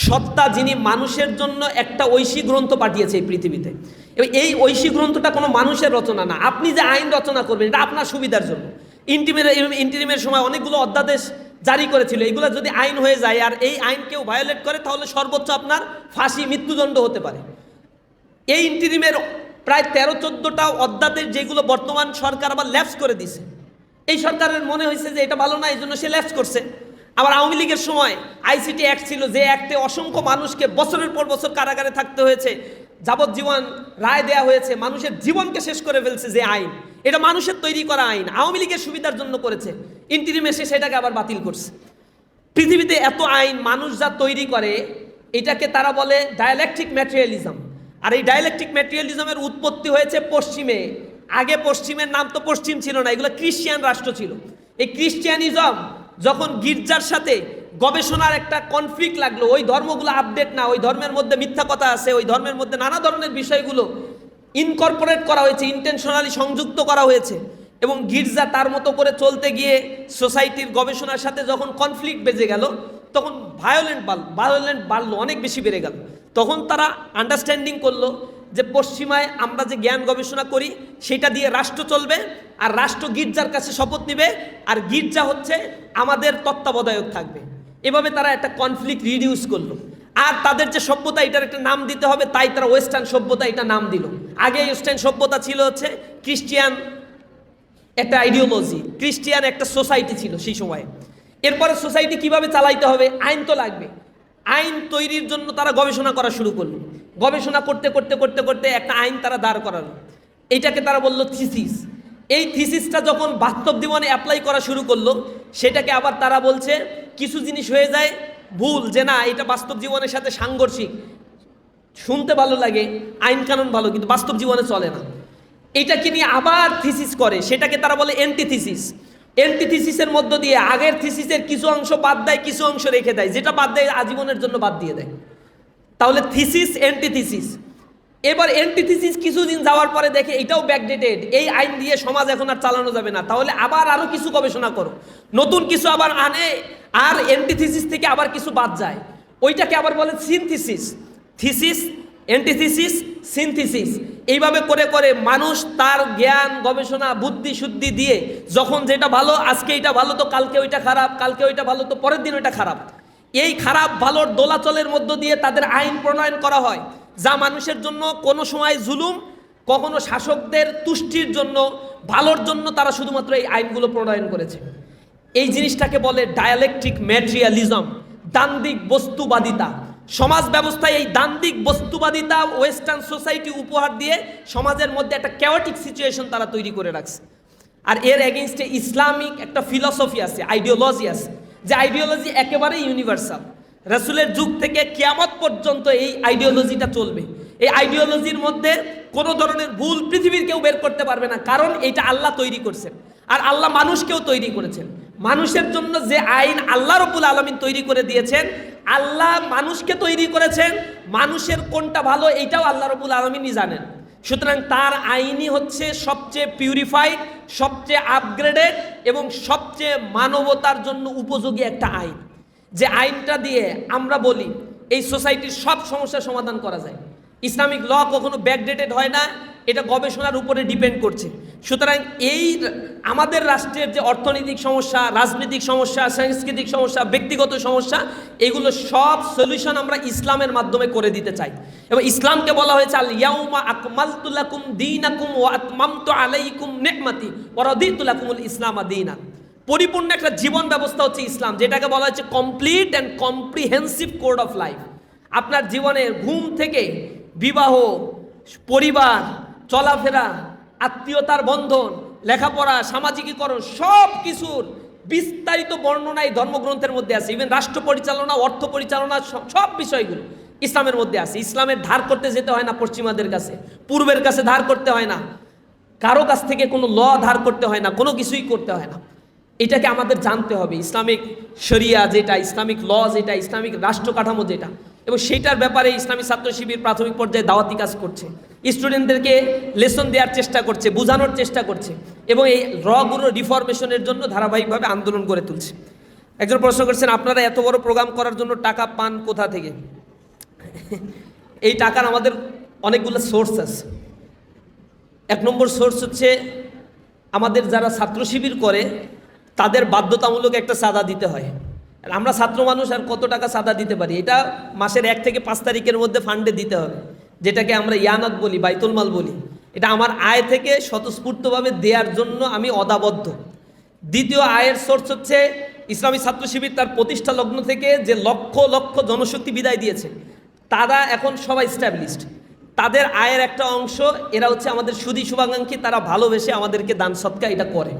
সত্তা যিনি মানুষের জন্য একটা ঐশী গ্রন্থ পাঠিয়েছে এই পৃথিবীতে। এবং এই ঐশী গ্রন্থটা কোনো মানুষের রচনা না। আপনি যে আইন রচনা করবেন এটা আপনার সুবিধার জন্য। ইন্টিরিমের সময় অনেকগুলো অধ্যাদেশ জারি করেছিল, এগুলো যদি আইন হয়ে যায় আর এই আইন কেউ ভায়োলেট করে তাহলে সর্বোচ্চ আপনার ফাঁসি, মৃত্যুদণ্ড হতে পারে। এই ইন্টিরিমের প্রায় 13-14টা অধ্যাদেশ যেগুলো বর্তমান সরকার আবার ল্যাপস করে দিছে। এই সরকারের মনে হয়েছে যে এটা ভালো না, এই জন্য সে ল্যাপস করছে। আবার আওয়ামী লীগের সময় আইসিটি অ্যাক্ট ছিল, যে অ্যাক্টে অসংখ্য মানুষকে বছরের পর বছর কারাগারে থাকতে হয়েছে, যাবজ্জীবন রায় দেয়া হয়েছে, মানুষের জীবনকে শেষ করে ফেলছে যে আইন, এটা মানুষের তৈরি করা আইন, আওয়ামী লীগের সুবিধার জন্য করেছে। ইন্টিরিম এসে সেটাকে আবার বাতিল করছে। পৃথিবীতে এত আইন মানুষ যা তৈরি করে এটাকে তারা বলে ডায়ালেকটিক ম্যাটেরিয়ালিজম। আর এই ডায়ালেকটিক ম্যাটেরিয়ালিজমের উৎপত্তি হয়েছে পশ্চিমে। আগে পশ্চিমের নাম তো পশ্চিম ছিল না, এগুলো খ্রিস্টিয়ান রাষ্ট্র ছিল। এই খ্রিস্টিয়ানিজম যখন গির্জার সাথে গবেষণার একটা কনফ্লিক্ট লাগলো, ওই ধর্মগুলো আপডেট না, ওই ধর্মের মধ্যে মিথ্যা কথা আছে, ওই ধর্মের মধ্যে নানা ধরনের বিষয়গুলো ইনকর্পোরেট করা হয়েছে, ইন্টেনশনালি সংযুক্ত করা হয়েছে, এবং গির্জা তার মতো করে চলতে গিয়ে সোসাইটির গবেষণার সাথে যখন কনফ্লিক্ট বেজে গেল তখন ভায়োলেন্ট বাড়লো, অনেক বেশি বেড়ে গেল। তখন তারা আন্ডারস্ট্যান্ডিং করলো যে পশ্চিমায় আমরা যে জ্ঞান গবেষণা করি সেটা দিয়ে রাষ্ট্র চলবে, আর রাষ্ট্র গির্জার কাছে শপথ নেবে, আর গির্জা হচ্ছে আমাদের তত্ত্বাবধায়ক থাকবে। এভাবে তারা একটা কনফ্লিক্ট রিডিউস করলো। আর তাদের যে সভ্যতা, এটার একটা নাম দিতে হবে, তাই তারা ওয়েস্টার্ন সভ্যতা এটা নাম দিল। আগে ওয়েস্টার্ন সভ্যতা ছিল হচ্ছে খ্রিস্টিয়ান একটা আইডিওলজি, খ্রিস্টিয়ান একটা সোসাইটি ছিল সেই সময়ে। এরপরে সোসাইটি কিভাবে চালাইতে হবে, আইন তো লাগবে। আইন তৈরির জন্য তারা গবেষণা করা শুরু করলো। গবেষণা করতে করতে করতে করতে একটা আইন তারা দাঁড় করালো, এইটাকে তারা বললো থিসিস। এই থিসিসটা যখন বাস্তব জীবনে অ্যাপ্লাই করা শুরু করলো, সেটাকে আবার তারা বলছে কিছু জিনিস হয়ে যায় ভুল, যে না এটা বাস্তব জীবনের সাথে সাংঘর্ষিক, শুনতে ভালো লাগে, আইন কানুন ভালো, কিন্তু বাস্তব জীবনে চলে না। এইটাকে নিয়ে আবার থিসিস করে, সেটাকে তারা বলে অ্যান্টিথিসিস। অ্যান্টিথিসিসের মধ্য দিয়ে আগের থিসিসের কিছু অংশ বাদ দেয়, কিছু অংশ রেখে দেয়, যেটা বাদ দেয় আজীবনের জন্য বাদ দিয়ে দেয়। তাহলে থিসিস, অ্যান্টিথিসিস। এবার অ্যান্টিথিসিস কিছুদিন যাওয়ার পরে দেখে এটাও ব্যাকডেটেড, এই আইন দিয়ে সমাজ এখন আর চালানো যাবে না, তাহলে আবার আরও কিছু গবেষণা করো, নতুন কিছু আবার আনে, আর অ্যান্টিথিসিস থেকে আবার কিছু বাদ যায়, ওইটাকে আবার বলে সিনথিসিস। Thesis, antithesis, synthesis. এইভাবে করে করে মানুষ তার জ্ঞান গবেষণা বুদ্ধি শুদ্ধি দিয়ে যখন যেটা ভালো, আজকে এটা ভালো তো কালকে ওইটা খারাপ, কালকে ওইটা ভালো তো পরের দিন ওইটা খারাপ, এই খারাপ ভালোর দোলাচলের মধ্য দিয়ে তাদের আইন প্রণয়ন করা হয়, যা মানুষের জন্য কোনো সময় জুলুম, কখনো শাসকদের তুষ্টির জন্য, ভালোর জন্য তারা শুধুমাত্র এই আইনগুলো প্রণয়ন করেছে। এই জিনিসটাকে বলে ডায়ালেকটিক ম্যাটেরিয়ালিজম, দান্দিক বস্তুবাদিতা। সমাজ ব্যবস্থায় এই দান্দিক বস্তুবাদিতা ওয়েস্টার্ন সোসাইটি উপহার দিয়ে সমাজের মধ্যে একটা ক্যাওটিক সিচুয়েশন তারা তৈরি করে রাখছে। আর এর এগেইনস্টে ইসলামিক একটা ফিলসফি আছে, আইডিওলজি আছে, যে আইডিওলজি একেবারে ইউনিভার্সাল। রাসূলের যুগ থেকে কিয়ামত পর্যন্ত এই আইডিওলজিটা চলবে। এই আইডিওলজির মধ্যে কোনো ধরনের ভুল পৃথিবীর কেউ বের করতে পারবে না, কারণ এটা আল্লাহ তৈরি করছেন, আর আল্লাহ মানুষকেও তৈরি করেছেন। মানুষের জন্য যে আইন আল্লাহ রাব্বুল আলামিন তৈরি করে দিয়েছেন, আল্লাহ মানুষকে তৈরি করেছেন, মানুষের কোনটা ভালো এইটাও আল্লাহ রাব্বুল আলামিনই জানেন। সুতরাং তার আইনই হচ্ছে সবচেয়ে পিউরিফাইড, সবচেয়ে আপগ্রেডেড এবং সবচেয়ে মানবতার জন্য উপযোগী একটা আইন, যে আইনটা দিয়ে আমরা বলি এই সোসাইটির সব সমস্যার সমাধান করা যায়। ইসলামিক ল কখনো ব্যাকডেটেড হয় না, এটা গবেষণার উপরে ডিপেন্ড করছে। সুতরাং এই আমাদের রাষ্ট্রের যে অর্থনৈতিক সমস্যা, রাজনৈতিক সমস্যা, সাংস্কৃতিক সমস্যা, ব্যক্তিগত সমস্যা, এগুলো সব সলিউশন আমরা ইসলামের মাধ্যমে করে দিতে চাই। এবং ইসলামকে বলা হয়েছে আল ইয়াউমা আকমালতু লাকুম দীনাকুম ওয়া আতমামতু আলাইকুম নি'মাতি ওয়া রাদিতু লাকুমুল ইসলামা দীনান। পরিপূর্ণ একটা জীবন ব্যবস্থা হচ্ছে ইসলাম, যেটাকে বলা হচ্ছে complete and comprehensive code of life. আপনার জীবনের ঘুম থেকে বিবাহ, পরিবার, চলাফেরা, আত্মীয়তার বন্ধন, লেখাপড়া, সামাজিকীকরণ, সব কিছুর বিস্তারিত বর্ণনা এই ধর্মগ্রন্থের মধ্যে আছে। ইভেন রাষ্ট্র পরিচালনা, অর্থ পরিচালনা, সব বিষয়গুলো ইসলামের মধ্যে আছে। ইসলামের ধার করতে যেতে হয় না পশ্চিমাদের কাছে, পূর্বের কাছে ধার করতে হয় না, কারো কাছ থেকে কোনো ল ধার করতে হয় না, কোনো কিছুই করতে হয় না। এটাকে আমাদের জানতে হবে। ইসলামিক শরিয়া যেটা, ইসলামিক ল যেটা, ইসলামিক রাষ্ট্র কাঠামো যেটা, এবং সেইটার ব্যাপারে ইসলামী ছাত্র শিবির প্রাথমিক পর্যায়ে দাওয়াতি কাজ করছে, স্টুডেন্টদেরকে লেসন দেওয়ার চেষ্টা করছে, বোঝানোর চেষ্টা করছে এবং এই রগুলো রিফরমেশনের জন্য ধারাবাহিকভাবে আন্দোলন করে তুলছে। একজন প্রশ্ন করছেন, আপনারা এত বড় প্রোগ্রাম করার জন্য টাকা পান কোথা থেকে? এই টাকার আমাদের অনেকগুলো সোর্স আছে। এক নম্বর সোর্স হচ্ছে আমাদের যারা ছাত্র শিবির করে তাদের বাধ্যতামূলক একটা চাঁদা দিতে হয়। আমরা ছাত্র মানুষ আর কত টাকা চাঁদা দিতে পারি, এটা মাসের 1 থেকে 5 তারিখের মধ্যে ফান্ডে দিতে হবে, যেটাকে আমরা ইয়ানাত বলি, বাইতুল মাল বলি। এটা আমার আয় থেকে স্বতঃস্ফূর্তভাবে দেওয়ার জন্য আমি অদাবদ্ধ। দ্বিতীয় আয়ের সোর্স হচ্ছে ইসলামী ছাত্র শিবির তার প্রতিষ্ঠা লগ্ন থেকে যে লক্ষ লক্ষ জনশক্তি বিদায় দিয়েছে, তারা এখন সবাই স্ট্যাবলিশড। তাদের আয়ের একটা অংশ এরা হচ্ছে আমাদের সুদী শুভাকাঙ্ক্ষী, তারা ভালোবেসে আমাদেরকে দান সৎকা এটা করে।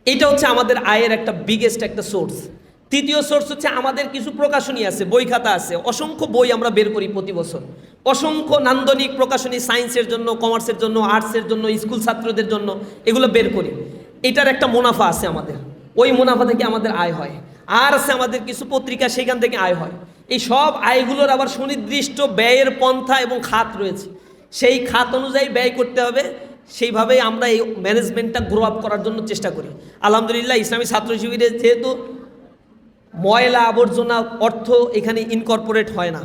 এটা হচ্ছে আমাদের আয়ের একটা বিগেস্ট একটা সোর্স। তৃতীয় সোর্স হচ্ছে আমাদের কিছু প্রকাশনী আছে, বই খাতা আছে, অসংখ্য বই আমরা বের করি প্রতি বছর, অসংখ্য নান্দনিক প্রকাশনী, সায়েন্সের জন্য, কমার্সের জন্য, আর্টসের জন্য, স্কুল ছাত্রদের জন্য এগুলো বের করি। এটার একটা মুনাফা আছে আমাদের, ওই মুনাফা থেকে আমাদের আয় হয়। আর আছে আমাদের কিছু পত্রিকা, সেখান থেকে আয় হয়। এই সব আয়গুলোর আবার সুনির্দিষ্ট ব্যয়ের পন্থা এবং খাত রয়েছে, সেই খাত অনুযায়ী ব্যয় করতে হবে। সেইভাবেই আমরা এই ম্যানেজমেন্টটা গ্রো আপ করার জন্য চেষ্টা করি। আলহামদুলিল্লাহ ইসলামী ছাত্র শিবিরে যেহেতু ময়লা আবর্জনা অর্থ এখানে ইনকর্পোরেট হয় না,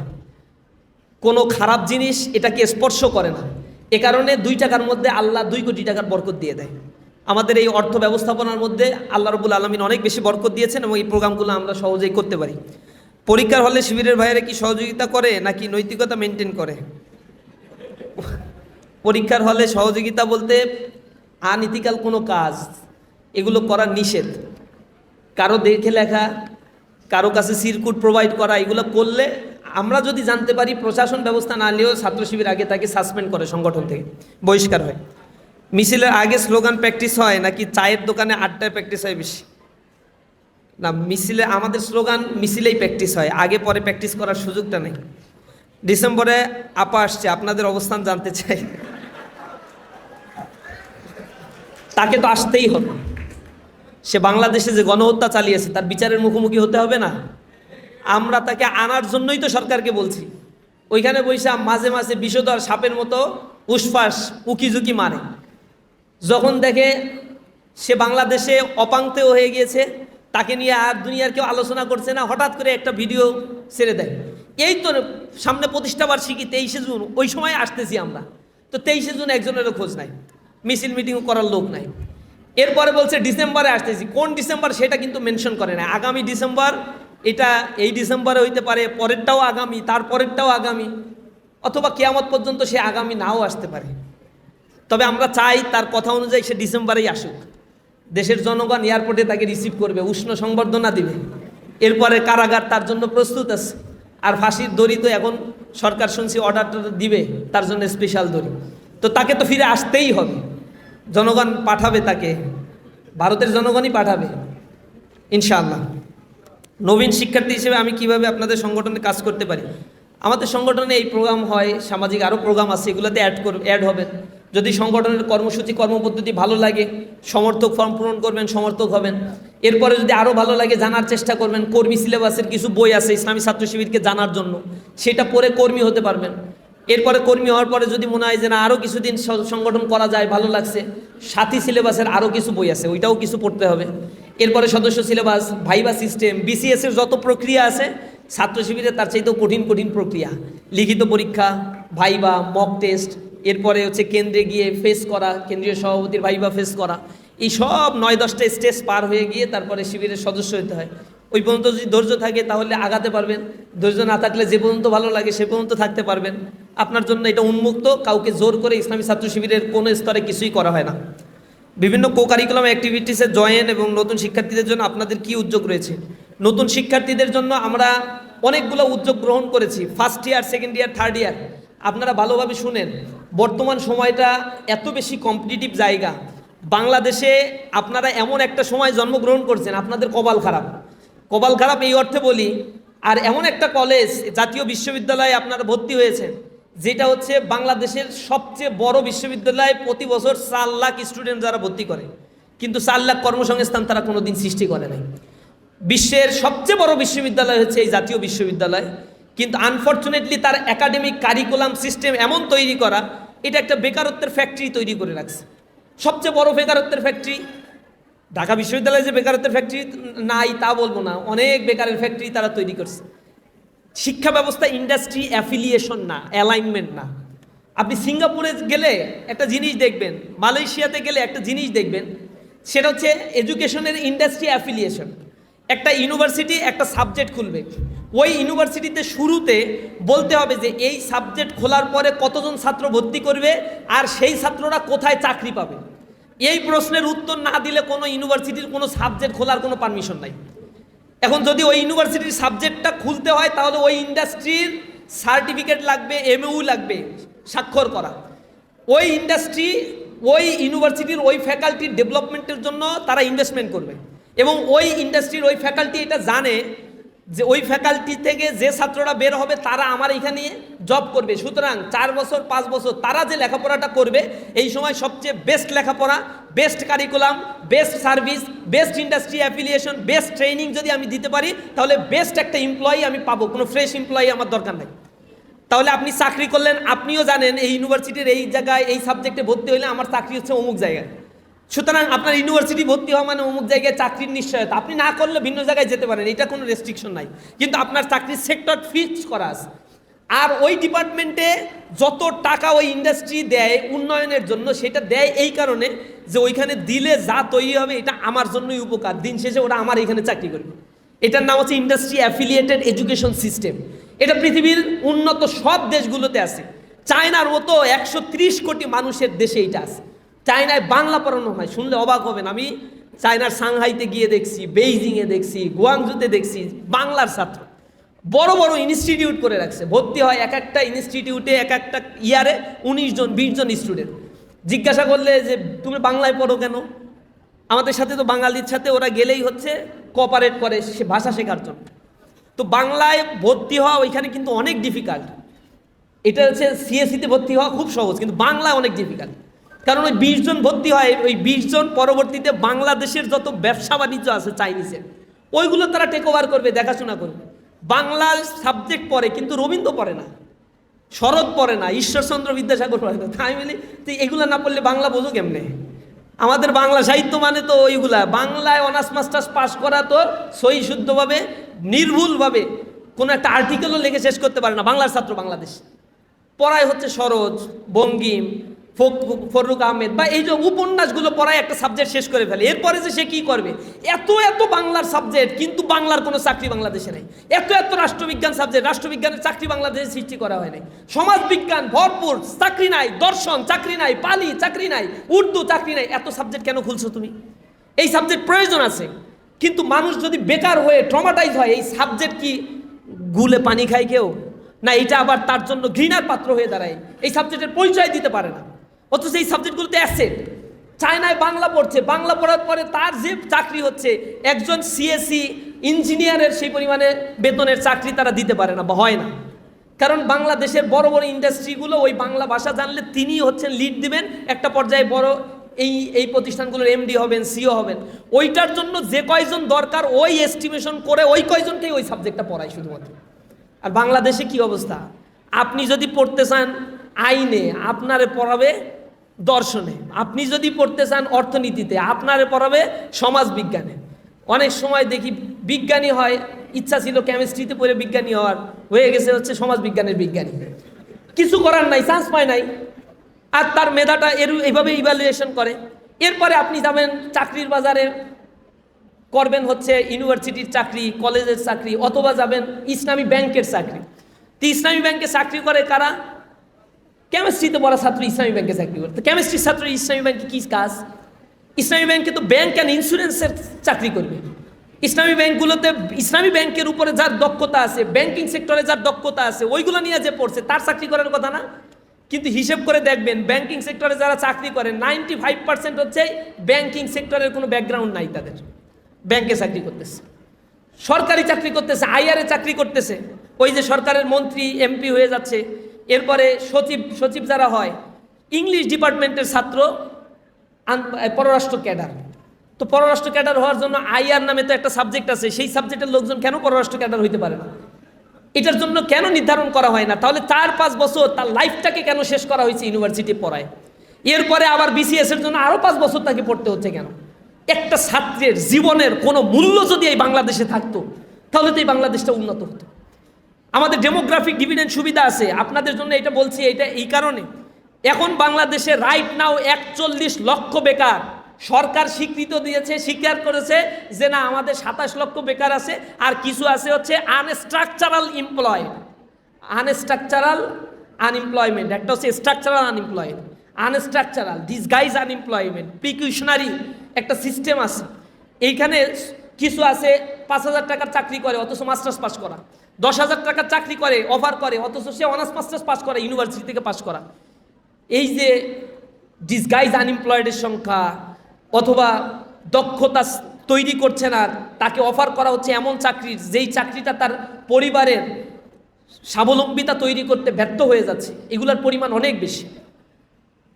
কোনো খারাপ জিনিস এটাকে স্পর্শ করে না, এ কারণে 2 টাকার মধ্যে আল্লাহ 2 কোটি টাকার বরকত দিয়ে দেয়। আমাদের এই অর্থ ব্যবস্থাপনার মধ্যে আল্লাহ রাব্বুল আলামিন অনেক বেশি বরকত দিয়েছেন এবং এই প্রোগ্রামগুলো আমরা সহজেই করতে পারি। পরীক্ষার হলে শিবিরের ভাইয়েরা কি সহযোগিতা করে নাকি নৈতিকতা মেনটেন করে? পরীক্ষার হলে সহযোগিতা বলতে আনইথিক্যাল কোনো কাজ, এগুলো করা নিষেধ। কারো দেখে লেখা, কারো কাছে সিরকুট প্রোভাইড করা, এগুলো করলে আমরা যদি জানতে পারি, প্রশাসন ব্যবস্থা না নিলেও ছাত্র শিবির আগে তাকে সাসপেন্ড করে, সংগঠন থেকে বহিষ্কার হয়। মিছিলের আগে স্লোগান প্র্যাকটিস হয় নাকি চায়ের দোকানে আড্ডায় প্র্যাকটিস হয় বেশি? না, মিছিলে আমাদের স্লোগান মিছিলেই প্র্যাকটিস হয়, আগে পরে প্র্যাকটিস করার সুযোগটা নেই। ডিসেম্বরে আপা আসছে, আপনাদের অবস্থান জানতে চাই। তাকে তো আসতেই হবে, সে বাংলাদেশে যে গণহত্যা চালিয়েছে তার বিচারের মুখোমুখি হতে হবে না? আমরা তাকে আনার জন্যই তো সরকারকে বলছি। ওইখানে বৈশা মাঝে মাঝে বিষধর সাপের মতো উসফাস উকিঝুঁকি মারে, যখন দেখে সে বাংলাদেশে অপাঙ্ক্তেও হয়ে গিয়েছে, তাকে নিয়ে আর দুনিয়ার কেউ আলোচনা করছে না, হঠাৎ করে একটা ভিডিও ছেড়ে দেয়। এই তো সামনে প্রতিষ্ঠাবার্ষিকী 23শে জুন, ওই সময় আসতেছি আমরা, তো 23শে জুন একজনেরও খোঁজ নাই, মিছিল মিটিং করার লোক নাই। এরপরে বলছে ডিসেম্বরে আসতেছি, কোন ডিসেম্বর সেটা কিন্তু মেনশন করে না। আগামী ডিসেম্বর, এটা এই ডিসেম্বরে হইতে পারে, পরেরটাও আগামী, তার পরেরটাও আগামী, অথবা কিয়ামত পর্যন্ত সে আগামী নাও আসতে পারে। তবে আমরা চাই তার কথা অনুযায়ী সে ডিসেম্বরেই আসুক। দেশের জনগণ এয়ারপোর্টে তাকে রিসিভ করবে, উষ্ণ সংবর্ধনা দিবে, এরপরে কারাগার তার জন্য প্রস্তুত আছে। আর ফাঁসির দড়ি তো এখন সরকার শুনছি অর্ডারটা দিবে তার জন্য, স্পেশাল দড়ি। তো তাকে তো ফিরে আসতেই হবে, জনগণ পাঠাবে তাকে, ভারতের জনগণই পাঠাবে ইনশাআল্লাহ। নবীন শিক্ষার্থী হিসেবে আমি কিভাবে আপনাদের সংগঠনে কাজ করতে পারি? আমাদের সংগঠনে এই প্রোগ্রাম হয়, সামাজিক আরও প্রোগ্রাম আছে, এগুলোতে অ্যাড হবেন। যদি সংগঠনের কর্মসূচি কর্মপদ্ধতি ভালো লাগে, সমর্থক ফর্ম পূরণ করবেন, সমর্থক হবেন। এরপরে যদি আরও ভালো লাগে জানার চেষ্টা করবেন। কর্মী সিলেবাসের কিছু বই আছে ইসলামী ছাত্র শিবিরকে জানার জন্য, সেটা পড়ে কর্মী হতে পারবেন। এরপরে কর্মী হওয়ার পরে যদি মনে হয় যে না আরও কিছুদিন সংগঠন করা যায়, ভালো লাগছে, সাথী সিলেবাসের আরও কিছু বই আছে, ওইটাও কিছু পড়তে হবে। এরপরে সদস্য সিলেবাস, ভাইবা সিস্টেম, বিসিএসের যত প্রক্রিয়া আছে ছাত্র শিবিরে তার চাইতেও কঠিন কঠিন প্রক্রিয়া, লিখিত পরীক্ষা, ভাইবা, মক টেস্ট, এরপরে হচ্ছে কেন্দ্রে গিয়ে ফেস করা, কেন্দ্রীয় সভাপতির ভাইবা ফেস করা, এই সব 9-10টা স্টেজ পার হয়ে গিয়ে তারপরে শিবিরের সদস্য হতে হয়। ওই পর্যন্ত যদি ধৈর্য থাকে তাহলে আগাতে পারবেন, ধৈর্য না থাকলে যে পর্যন্ত ভালো লাগে সে পর্যন্ত থাকতে পারবেন। আপনার জন্য এটা উন্মুক্ত, কাউকে জোর করে ইসলামী ছাত্র শিবিরের কোনো স্তরে কিছুই করা হয় না। বিভিন্ন কো কারিকুলাম অ্যাক্টিভিটিসে জয়েন এবং নতুন শিক্ষার্থীদের জন্য আপনাদের কি উদ্যোগ রয়েছে? নতুন শিক্ষার্থীদের জন্য আমরা অনেকগুলো উদ্যোগ গ্রহণ করেছি, first year, second year, third year. আপনারা ভালোভাবে শুনেন, বর্তমান সময়টা এত বেশি কম্পিটিটিভ জায়গা, বাংলাদেশে আপনারা এমন একটা সময় জন্মগ্রহণ করছেন, আপনাদের কপাল খারাপ। কপাল খারাপ এই অর্থে বলি, আর এমন একটা কলেজ, জাতীয় বিশ্ববিদ্যালয়ে আপনারা ভর্তি হয়েছেন, যেটা হচ্ছে বাংলাদেশের সবচেয়ে বড় বিশ্ববিদ্যালয়। প্রতি বছর 4 লাখ স্টুডেন্ট যারা ভর্তি করে, কিন্তু 4 লাখ কর্মসংস্থান তারা কোনোদিন সৃষ্টি করে নাই। বিশ্বের সবচেয়ে বড় বিশ্ববিদ্যালয় হচ্ছে এই জাতীয় বিশ্ববিদ্যালয়, কিন্তু আনফর্চুনেটলি তার একাডেমিক কারিকুলাম সিস্টেম এমন তৈরি করা, এটা একটা বেকারত্বের ফ্যাক্টরি তৈরি করে রাখছে। সবচেয়ে বড় বেকারত্বের ফ্যাক্টরি ঢাকা বিশ্ববিদ্যালয়ে যে বেকারত্বের ফ্যাক্টরি নাই তা বলবো না, অনেক বেকারের ফ্যাক্টরি তারা তৈরি করছে। শিক্ষা ব্যবস্থা ইন্ডাস্ট্রি অ্যাফিলিয়েশন না, অ্যালাইনমেন্ট না। আপনি সিঙ্গাপুরে গেলে একটা জিনিস দেখবেন, মালয়েশিয়াতে গেলে একটা জিনিস দেখবেন, সেটা হচ্ছে এডুকেশনের ইন্ডাস্ট্রি অ্যাফিলিয়েশন। একটা ইউনিভার্সিটি একটা সাবজেক্ট খুলবে, ওই ইউনিভার্সিটিতে শুরুতে বলতে হবে যে এই সাবজেক্ট খোলার পরে কতজন ছাত্র ভর্তি করবে আর সেই ছাত্ররা কোথায় চাকরি পাবে। এই প্রশ্নের উত্তর না দিলে কোনো ইউনিভার্সিটির কোনো সাবজেক্ট খোলার কোনো পারমিশন নাই। এখন যদি ওই ইউনিভার্সিটির সাবজেক্টটা খুলতে হয় তাহলে ওই ইন্ডাস্ট্রির সার্টিফিকেট লাগবে, এমইউ লাগবে স্বাক্ষর করা। ওই ইন্ডাস্ট্রি ওই ইউনিভার্সিটির ওই ফ্যাকাল্টির ডেভেলপমেন্টের জন্য তারা ইনভেস্টমেন্ট করবে, এবং ওই ইন্ডাস্ট্রির ওই ফ্যাকাল্টি এটা জানে যে ওই ফ্যাকাল্টি থেকে যে ছাত্ররা বের হবে তারা আমার এখানে জব করবে। সুতরাং 4 বছর 5 বছর তারা যে লেখাপড়াটা করবে, এই সময় সবচেয়ে বেস্ট লেখাপড়া, best curriculum, best service, best industry affiliation, best training যদি আমি দিতে পারি তাহলে বেস্ট একটা এমপ্লয়ি আমি পাবো, কোনো ফ্রেশ এমপ্লয়ি আমার দরকার নেই। তাহলে আপনি চাকরি করলেন, আপনিও জানেন এই ইউনিভার্সিটির এই জায়গায় এই সাবজেক্টে ভর্তি হইলে আমার চাকরি হচ্ছে অমুক জায়গায়। সুতরাং আপনার ইউনিভার্সিটি ভর্তি হওয়া মানে অমুক জায়গায় চাকরির নিশ্চয়তা। আপনি না করলে ভিন্ন জায়গায় যেতে পারেন, এটা কোনো রেস্ট্রিকশন নাই, কিন্তু আপনার চাকরির সেক্টর ফিক্স করা আছে। আর ওই ডিপার্টমেন্টে যত টাকা ওই ইন্ডাস্ট্রি দেয় উন্নয়নের জন্য, সেটা দেয় এই কারণে যে ওইখানে দিলে যা তৈরি হবে এটা আমার জন্যই উপকার, দিন শেষে ওরা আমার এখানে চাকরি করবে। এটার নাম হচ্ছে ইন্ডাস্ট্রি অ্যাফিলিয়েটেড এডুকেশন সিস্টেম। এটা পৃথিবীর উন্নত সব দেশগুলোতে আছে। চায়নার মতো 130 কোটি মানুষের দেশে এটা আছে। চায়নায় বাংলা পড়ানো হয়, শুনলে অবাক হবেন। আমি চায়নার সাংহাইতে গিয়ে দেখছি, বেইজিংয়ে দেখছি, গুয়াংজুতে দেখছি, বাংলার ছাত্র বড় বড় ইনস্টিটিউট করে রাখছে, ভর্তি হয় এক একটা ইনস্টিটিউটে এক একটা ইয়ারে 19 জন 20 জন স্টুডেন্ট। জিজ্ঞাসা করলে যে তুমি বাংলায় পড়ো কেন, আমাদের সাথে তো বাঙালির সাথে ওরা গেলেই হচ্ছে কোঅপারেট করে সে ভাষা শেখার জন্য। তো বাংলায় ভর্তি হওয়া ওইখানে কিন্তু অনেক ডিফিকাল্ট। এটা হচ্ছে সিএসসিতে ভর্তি হওয়া খুব সহজ, কিন্তু বাংলায় অনেক ডিফিকাল্ট। কারণ ওই 20 জন ভর্তি হয়, ওই 20 জন পরবর্তীতে বাংলাদেশের যত ব্যবসা বাণিজ্য আছে চাইনিজের, ওইগুলো তারা টেক ওভার করবে, দেখাশোনা করবে। বাংলার সাবজেক্ট পড়ে, কিন্তু রবীন্দ্র পড়ে না, শরৎ পড়ে না, ঈশ্বরচন্দ্র বিদ্যাসাগর পড়ে না। তাই বলি তুই এগুলো না পড়লে বাংলা বোঝো কেমনে? আমাদের বাংলা সাহিত্য মানে তো ওইগুলা, বাংলায় অনার্স মাস্টার্স পাস করা তো সই শুদ্ধভাবে নির্ভুলভাবে কোনো একটা আর্টিকেলও লিখে শেষ করতে পারে না বাংলার ছাত্র বাংলাদেশ। পড়ায় হচ্ছে সরোজ, বঙ্গিম, ফররুক আহমেদ বা এই যে উপন্যাসগুলো পড়ায় একটা সাবজেক্ট শেষ করে ফেলে। এরপরে যে সে কী করবে, এত এত বাংলার সাবজেক্ট, কিন্তু বাংলার কোনো চাকরি বাংলাদেশে নেই। এত এত রাষ্ট্রবিজ্ঞান সাবজেক্ট, রাষ্ট্রবিজ্ঞানের চাকরি বাংলাদেশে সৃষ্টি করা হয় নাই। সমাজবিজ্ঞান ভরপুর, চাকরি নাই। দর্শন চাকরি নাই, পালি চাকরি নাই, উর্দু চাকরি নাই। এত সাবজেক্ট কেন খুলছো তুমি? এই সাবজেক্ট প্রয়োজন আছে, কিন্তু মানুষ যদি বেকার হয়ে ট্রমাটাইজ হয়, এই সাবজেক্ট কি গুলে পানি খায় কেউ? না, এটা আবার তার জন্য ঘৃণার পাত্র হয়ে দাঁড়ায়, এই সাবজেক্টের পরিচয় দিতে পারে না। অথচ এই সাবজেক্টগুলোতে অ্যাসেট। চায়নায় বাংলা পড়ছে, বাংলা পড়ার পরে তার যে চাকরি হচ্ছে, একজন সিএসসি ইঞ্জিনিয়ারের সেই পরিমাণে বেতনের চাকরি তারা দিতে পারে না বা হয় না। কারণ বাংলাদেশের বড় বড় ইন্ডাস্ট্রিগুলো ওই বাংলা ভাষা জানলে তিনি হচ্ছেন লিড দিবেন, একটা পর্যায়ে বড় এই প্রতিষ্ঠানগুলোর এমডি হবেন, সিও হবেন। ওইটার জন্য যে কয়জন দরকার ওই এস্টিমেশন করে ওই কয়জনকেই ওই সাবজেক্টটা পড়ায় শুধুমাত্র। আর বাংলাদেশে কি অবস্থা? আপনি যদি পড়তে চান আইনে, আপনারে পড়াবে দর্শনে। আপনি যদি পড়তে চান অর্থনীতিতে, আপনারে পড়াবে সমাজ বিজ্ঞানে। অনেক সময় দেখি বিজ্ঞানী হয়, ইচ্ছা ছিল কেমিস্ট্রিতে পড়ে বিজ্ঞানী হওয়ার, হয়ে গেছে হচ্ছে সমাজ বিজ্ঞানের বিজ্ঞানী। কিছু করার নাই, চান্স পায় নাই, আর তার মেধাটা এইভাবে ইভ্যালুয়েশন করে। এরপরে আপনি যাবেন চাকরির বাজারে, করবেন হচ্ছে ইউনিভার্সিটির চাকরি, কলেজের চাকরি, অথবা যাবেন ইসলামী ব্যাংকের চাকরি। তো ইসলামী ব্যাংকে চাকরি করে কারা? কেমিস্ট্রিতে পড়া ছাত্র ইসলামী ব্যাংকে চাকরি করে। তো কেমিস্ট্রির ছাত্র ইসলামী ব্যাংকে কী কাজ? ইসলামী ব্যাংকে তো ব্যাংক অ্যান্ড ইন্স্যুরেন্সের চাকরি করবে। ইসলামী ব্যাংকগুলোতে ইসলামী ব্যাংকের উপরে যার দক্ষতা আছে, ব্যাংকিং সেক্টরে যার দক্ষতা আছে, ওইগুলো নিয়ে যে পড়ছে তার চাকরি করার কথা না। কিন্তু হিসেব করে দেখবেন ব্যাংকিং সেক্টরে যারা চাকরি করে 95% হচ্ছে ব্যাংকিং সেক্টরের কোনো ব্যাকগ্রাউন্ড নাই তাদের। ব্যাংকে চাকরি করতেছে, সরকারি চাকরি করতেছে, আইআরএ চাকরি করতেছে, ওই যে সরকারের মন্ত্রী এমপি হয়ে যাচ্ছে। এরপরে সচিব যারা হয় ইংলিশ ডিপার্টমেন্টের ছাত্র, পররাষ্ট্র ক্যাডার। তো পররাষ্ট্র ক্যাডার হওয়ার জন্য আইআর নামে তো একটা সাবজেক্ট আছে, সেই সাবজেক্টের লোকজন কেন পররাষ্ট্র ক্যাডার হইতে পারে না? এটার জন্য কেন নির্ধারণ করা হয় না? তাহলে 4-5 বছর তার লাইফটাকে কেন শেষ করা হয়েছে ইউনিভার্সিটি পড়ায়? এরপরে আবার বিসিএস এর জন্য আরও 5 বছর তাকে পড়তে হচ্ছে কেন? একটা ছাত্রের জীবনের কোনো মূল্য যদি এই বাংলাদেশে থাকতো তাহলে তো এই বাংলাদেশটা উন্নত হতো। আমাদের ডেমোগ্রাফিক ডিভিডেন্ড সুবিধা আছে, আপনাদের জন্য এটা বলছি, এটা এই কারণে এখন বাংলাদেশে রাইট নাও 41 লক্ষ বেকার। সরকার স্বীকৃত দিয়েছে, স্বীকার করেছে যে না আমাদের 27 লক্ষ বেকার আছে, আর কিছু আছে হচ্ছে আনস্ট্রাকচারাল আনএমপ্লয়মেন্ট। একটা হচ্ছে structural unemployed, unstructural disguise unemployment, precautionary একটা সিস্টেম আছে। এইখানে কিছু আছে 5,000 টাকার চাকরি করে অথচ মাস্টার্স পাস করা, 10,000 টাকার চাকরি করে অফার করে অথচ সে অনার্স মাস্টার্স পাস করা, ইউনিভার্সিটি থেকে পাস করা। এই যে ডিসগাইজ আনএমপ্লয়েডের সংখ্যা, অথবা দক্ষতা তৈরি করছে না, তাকে অফার করা হচ্ছে এমন চাকরির যেই চাকরিটা তার পরিবারের স্বাবলম্বিতা তৈরি করতে ব্যর্থ হয়ে যাচ্ছে, এগুলোর পরিমাণ অনেক বেশি।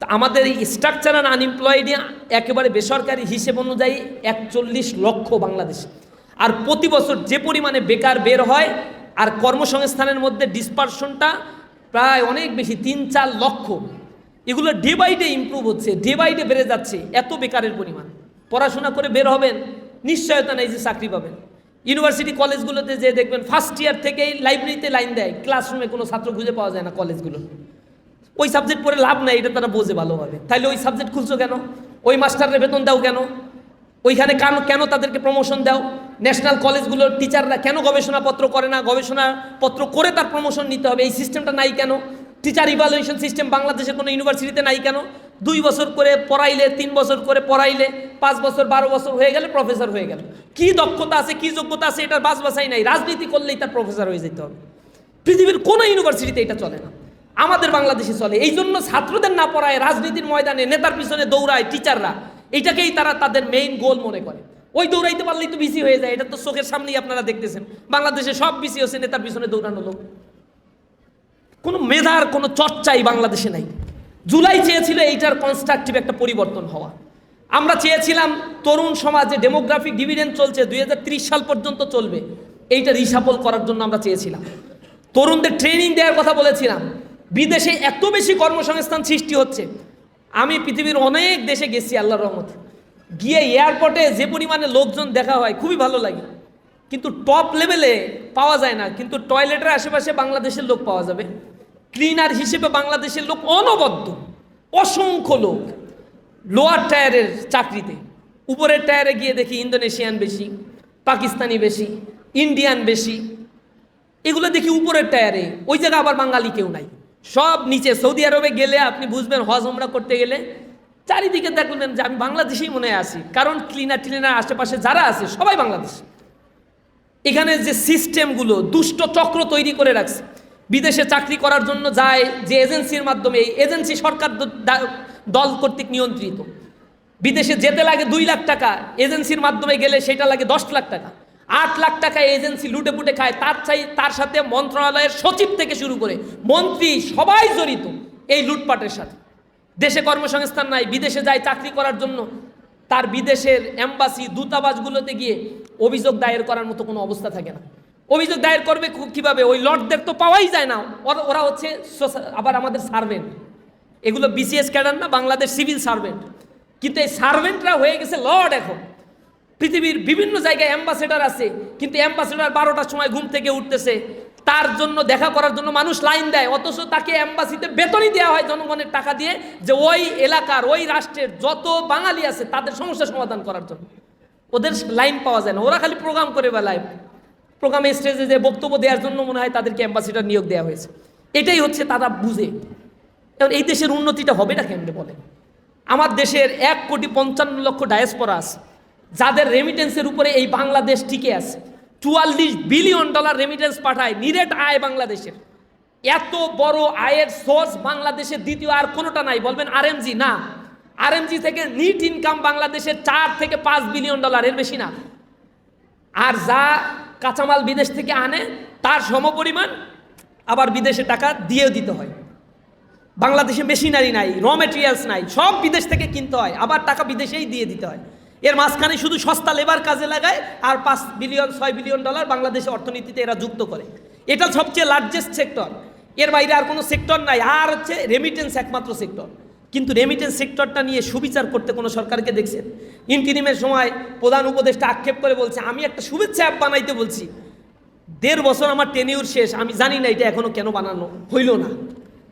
তা আমাদের এই স্ট্রাকচারাল আনএমপ্লয়েড একেবারে বেসরকারি হিসেব অনুযায়ী 41 লক্ষ বাংলাদেশে। আর প্রতি বছর যে পরিমাণে বেকার বের হয় আর কর্মসংস্থানের মধ্যে ডিসপারশনটা প্রায় অনেক বেশি, 3-4 লক্ষ। এগুলো ডে বাই ডে ইমপ্রুভ হচ্ছে, ডে বাই ডে বেড়ে যাচ্ছে। এত বেকারের পরিমাণ, পড়াশোনা করে বের হবেন, নিশ্চয়তা নেই যে চাকরি পাবেন। ইউনিভার্সিটি কলেজগুলোতে যে দেখবেন ফার্স্ট ইয়ার থেকেই লাইব্রেরিতে লাইন দেয়, ক্লাসরুমে কোনো ছাত্র খুঁজে পাওয়া যায় না কলেজগুলো। ওই সাবজেক্ট পড়ে লাভ নাই, এটা তারা বোঝে ভালোভাবে। তাইলে ওই সাবজেক্ট খুলছো কেন? ওই মাস্টারের বেতন দাও কেন? ওইখানে কেন তাদেরকে প্রমোশন দাও? ন্যাশনাল কলেজগুলোর টিচাররা কেন গবেষণাপত্র করে না? গবেষণাপত্র করে তার প্রমোশন নিতে হবে, এই সিস্টেমটা নাই কেন? টিচার ইভ্যালুয়েশন সিস্টেম বাংলাদেশের কোনো ইউনিভার্সিটিতে নাই কেন? 2 বছর করে পড়াইলে, 3 বছর করে পড়াইলে, 5 বছর 12 বছর হয়ে গেলে প্রফেসর হয়ে গেল। কি দক্ষতা আছে, কি যোগ্যতা আছে, এটার বাছবাছাই নাই। রাজনীতি করলেই তার প্রফেসর হয়ে যেতে হবে। পৃথিবীর কোনো ইউনিভার্সিটিতে এটা চলে না, আমাদের বাংলাদেশে চলে। এই জন্য ছাত্রদের না পড়ায় রাজনীতির ময়দানে নেতার পিছনে দৌড়ায় টিচাররা, এইটাকেই তারা তাদের মেইন গোল মনে করে। ওই দৌড়াইতে পারলেই তো বিসি হয়ে যায়, এটা তো চোখের সামনেই আপনারা দেখতেছেন। বাংলাদেশে সব বিসি হচ্ছে নেতার পিছনে দৌড়ানো লোক। কোনো মেধার কোনো চর্চাই বাংলাদেশে নাই। জুলাই চেয়েছিল এইটার কনস্ট্রাকটিভ একটা পরিবর্তন হওয়া। আমরা চেয়েছিলাম তরুণ সমাজে ডেমোগ্রাফিক ডিভিডেন্ড চলছে, 2030 সাল পর্যন্ত চলবে, এইটা রিসাফল করার জন্য আমরা চেয়েছিলাম। তরুণদের ট্রেনিং দেওয়ার কথা বলেছিলাম। বিদেশে এত বেশি কর্মসংস্থান সৃষ্টি হচ্ছে। আমি পৃথিবীর অনেক দেশে গেছি আল্লাহর রহমতে, গিয়ে এয়ারপোর্টে যে পরিমাণে লোকজন দেখা হয় খুবই ভালো লাগে, কিন্তু টপ লেভেলে পাওয়া যায় না। কিন্তু টয়লেটের আশেপাশে বাংলাদেশের লোক পাওয়া যাবে, ক্লিনার হিসেবে বাংলাদেশের লোক অনবদ্য, অসংখ্য লোক। লোয়ার টায়ারের চাকরিতে, উপরের টায়ারে গিয়ে দেখি ইন্দোনেশিয়ান বেশি, পাকিস্তানি বেশি, ইন্ডিয়ান বেশি। এগুলো দেখি উপরের টায়ারে, ওই জায়গায় আবার বাঙালি কেউ নাই, সব নিচে। সৌদি আরবে গেলে আপনি বুঝবেন, হজ উমরা করতে গেলে চারিদিকে দেখবেন যে আমি বাংলাদেশেই মনে আসি, কারণ ক্লিনার আশেপাশে যারা আছে সবাই বাংলাদেশ। এখানে যে সিস্টেমগুলো দুষ্ট চক্র তৈরি করে রাখছে, বিদেশে চাকরি করার জন্য যায় যে এজেন্সির মাধ্যমে, এই এজেন্সি সরকার দল কর্তৃক নিয়ন্ত্রিত। বিদেশে যেতে লাগে 2 লাখ টাকা, এজেন্সির মাধ্যমে গেলে সেটা লাগে 10 লাখ টাকা। 8 লাখ টাকা এজেন্সি লুটে পুটে খায়। তার সাথে মন্ত্রণালয়ের সচিব থেকে শুরু করে মন্ত্রী সবাই জড়িত এই লুটপাটের সাথে। দেশে কর্মসংস্থান নাই, বিদেশে যায় চাকরি করার জন্য, তার বিদেশের এম্বাসি দূতাবাসগুলোতে গিয়ে অভিযোগ দায়ের করার মতো কোনো অবস্থা থাকে না। অভিযোগ দায়ের করবে কিভাবে? ওই লর্ডদের তো পাওয়াই যায় না। ওরা হচ্ছে আবার আমাদের সার্ভেন্ট। এগুলো বিসিএস ক্যাডার না, বাংলাদেশ সিভিল সার্ভেন্ট। কিন্তু এই সার্ভেন্টরা হয়ে গেছে লর্ড। এখন পৃথিবীর বিভিন্ন জায়গায় অ্যাম্বাসেডার আছে, কিন্তু অ্যাম্বাসেডার 12টার সময় ঘুম থেকে উঠতেছে, তার জন্য দেখা করার জন্য মানুষ লাইন দেয়, অথচ তাকে অ্যাম্বাসিতে বেতনই দেওয়া হয় জনগণের টাকা দিয়ে, যে ওই এলাকার ওই রাষ্ট্রের যত বাঙালি আছে তাদের সমস্যা সমাধান করার জন্য। ওদের লাইন পাওয়া যায় না, ওরা খালি প্রোগ্রাম করে বেলায়। প্রোগ্রামে স্টেজে যে বক্তব্য দেওয়ার জন্য মনে হয় তাদেরকে অ্যাম্বাসিডার নিয়োগ দেওয়া হয়েছে। এটাই হচ্ছে তারা বুঝে। এখন এই দেশের উন্নতিটা হবে না কেমনে বলেন? আমার দেশের 1,55,00,000 ডায়াসপোরা আছে, যাদের রেমিটেন্সের উপরে এই বাংলাদেশ টিকে আছে। $44 বিলিয়ন রেমিটেন্স পাঠায়, নিরেট আয় বাংলাদেশের। এত বড় আয়ের সোর্স বাংলাদেশের দ্বিতীয় আর কোনোটা নাই। বলবেন আরএমজি? না, আরএমজি থেকে নিট ইনকাম বাংলাদেশের $4 থেকে $5 বিলিয়ন, এর বেশি না। আর যা কাঁচামাল বিদেশ থেকে আনে তার সমপরিমাণ আবার বিদেশে টাকা দিয়ে দিতে হয়। বাংলাদেশে মেশিনারি নাই, র মেটেরিয়ালস নাই, সব বিদেশ থেকে কিনতে হয়, আবার টাকা বিদেশেই দিয়ে দিতে হয়। এর মাঝখানে শুধু সস্তা লেবার কাজে লাগায়, আর $5 বিলিয়ন $6 বিলিয়ন বাংলাদেশের অর্থনীতিতে এরা যুক্ত করে। এটা সবচেয়ে লার্জেস্ট সেক্টর, এর বাইরে আর কোনো সেক্টর নাই। আর হচ্ছে রেমিটেন্স একমাত্র সেক্টর, কিন্তু রেমিটেন্স সেক্টরটা নিয়ে সুবিচার করতে কোনো সরকারকে দেখছেন? ইন্টিরিমের সময় প্রধান উপদেষ্টা আক্ষেপ করে বলছে আমি একটা শুভেচ্ছা অ্যাপ বানাইতে বলছি, 1.5 বছর আমার টেনিউর শেষ, আমি জানি না এটা এখনো কেন বানানো হইল না।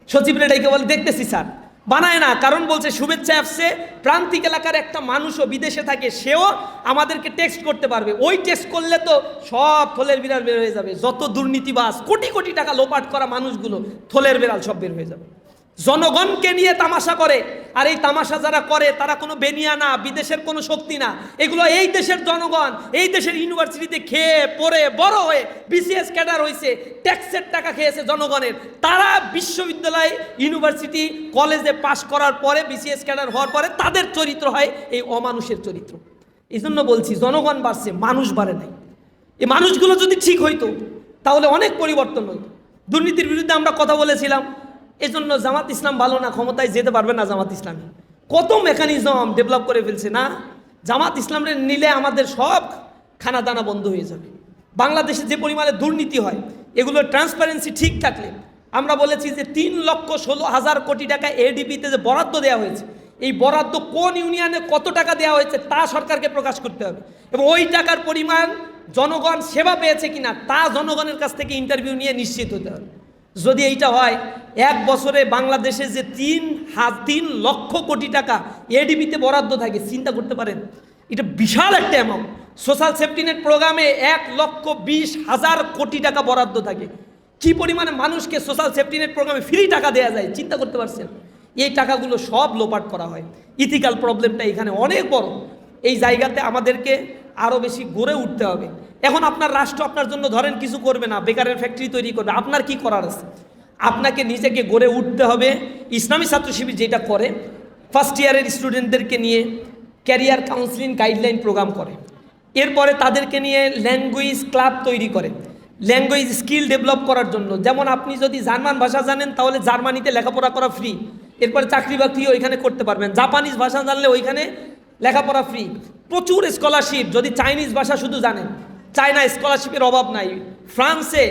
সচিবরা ডেকে বলে দেখতেছি স্যার, বানায় না, কারণ বলছে শুভেচ্ছা অ্যাপসে প্রান্তিক এলাকার একটা মানুষও বিদেশে থাকে, সেও আমাদেরকে টেক্সট করতে পারবে। ওই টেক্সট করলে তো সব থলের বিড়াল বের হয়ে যাবে, যত দুর্নীতিবাজ কোটি কোটি টাকা লোপাট করা মানুষগুলো থলের বিড়াল সব বের হয়ে যাবে। জনগণকে নিয়ে তামাশা করে, আর এই তামাশা যারা করে তারা কোনো বেনিয়া না, বিদেশের কোনো শক্তি না, এগুলো এই দেশের জনগণ, এই দেশের ইউনিভার্সিটিতে খেয়ে পড়ে বড় হয়ে বিসিএস ক্যাডার হয়েছে, ট্যাক্সের টাকা খেয়েছে জনগণের, তারা বিশ্ববিদ্যালয় ইউনিভার্সিটি কলেজে পাশ করার পরে বিসিএস ক্যাডার হওয়ার পরে তাদের চরিত্র হয় এই অমানুষের চরিত্র। এই জন্য বলছি জনগণ বাড়ছে, মানুষ বাড়ে নাই। এই মানুষগুলো যদি ঠিক হইতো তাহলে অনেক পরিবর্তন হইতো। দুর্নীতির বিরুদ্ধে আমরা কথা বলেছিলাম, এজন্য জামাত ইসলাম ভালো না, ক্ষমতায় যেতে পারবে না জামাত ইসলামী, কত মেকানিজম ডেভেলপ করে ফেলছে না। জামাত ইসলামের নিলে আমাদের সব খানা দানা বন্ধ হয়ে যাবে। বাংলাদেশে যে পরিমাণে দুর্নীতি হয়, এগুলোর ট্রান্সপারেন্সি ঠিক থাকলে, আমরা বলেছি যে 3,16,000 কোটি টাকা এডিবিতে যে বরাদ্দ দেওয়া হয়েছে, এই বরাদ্দ কোন ইউনিয়নে কত টাকা দেওয়া হয়েছে তা সরকারকে প্রকাশ করতে হবে, এবং ওই টাকার পরিমাণ জনগণ সেবা পেয়েছে কিনা তা জনগণের কাছ থেকে ইন্টারভিউ নিয়ে নিশ্চিত হতে হবে। যদি এইটা হয়, 1 বছরে বাংলাদেশে যে 3 লক্ষ কোটি টাকা এডিবিতে বরাদ্দ থাকে, চিন্তা করতে পারেন, এটা বিশাল একটা অ্যামাউন্ট। সোশ্যাল সেফটিনেট প্রোগ্রামে 1,20,000 কোটি টাকা বরাদ্দ থাকে। কি পরিমাণে মানুষকে সোশ্যাল সেফটিনেট প্রোগ্রামে ফ্রি টাকা দেওয়া যায় চিন্তা করতে পারছেন? এই টাকাগুলো সব লোপাট করা হয়। ইথিক্যাল প্রবলেমটা এখানে অনেক বড়। এই জায়গাতে আমাদেরকে আরও বেশি গড়ে উঠতে হবে। এখন আপনার রাষ্ট্র আপনার জন্য ধরেন কিছু করবে না, বেকারের ফ্যাক্টরি তৈরি করবে, আপনার কি করার আছে? আপনাকে নিজেকে গড়ে উঠতে হবে। ইসলামী ছাত্র শিবির যেটা করে, ফার্স্ট ইয়ারের স্টুডেন্টদেরকে নিয়ে ক্যারিয়ার কাউন্সিলিং গাইডলাইন প্রোগ্রাম করে, এরপরে তাদেরকে নিয়ে ল্যাঙ্গুয়েজ ক্লাব তৈরি করে, ল্যাঙ্গুয়েজ স্কিল ডেভেলপ করার জন্য। যেমন আপনি যদি জার্মান ভাষা জানেন তাহলে জার্মানিতে লেখাপড়া করা ফ্রি, এরপরে চাকরি বাকরি ওইখানে করতে পারবেন। জাপানিজ ভাষা জানলে ওইখানে লেখাপড়া ফ্রি, প্রচুর স্কলারশিপ। যদি চাইনিজ ভাষা শুধু জানেন, চায়না স্কলারশিপের অভাব নাই। ফ্রান্সে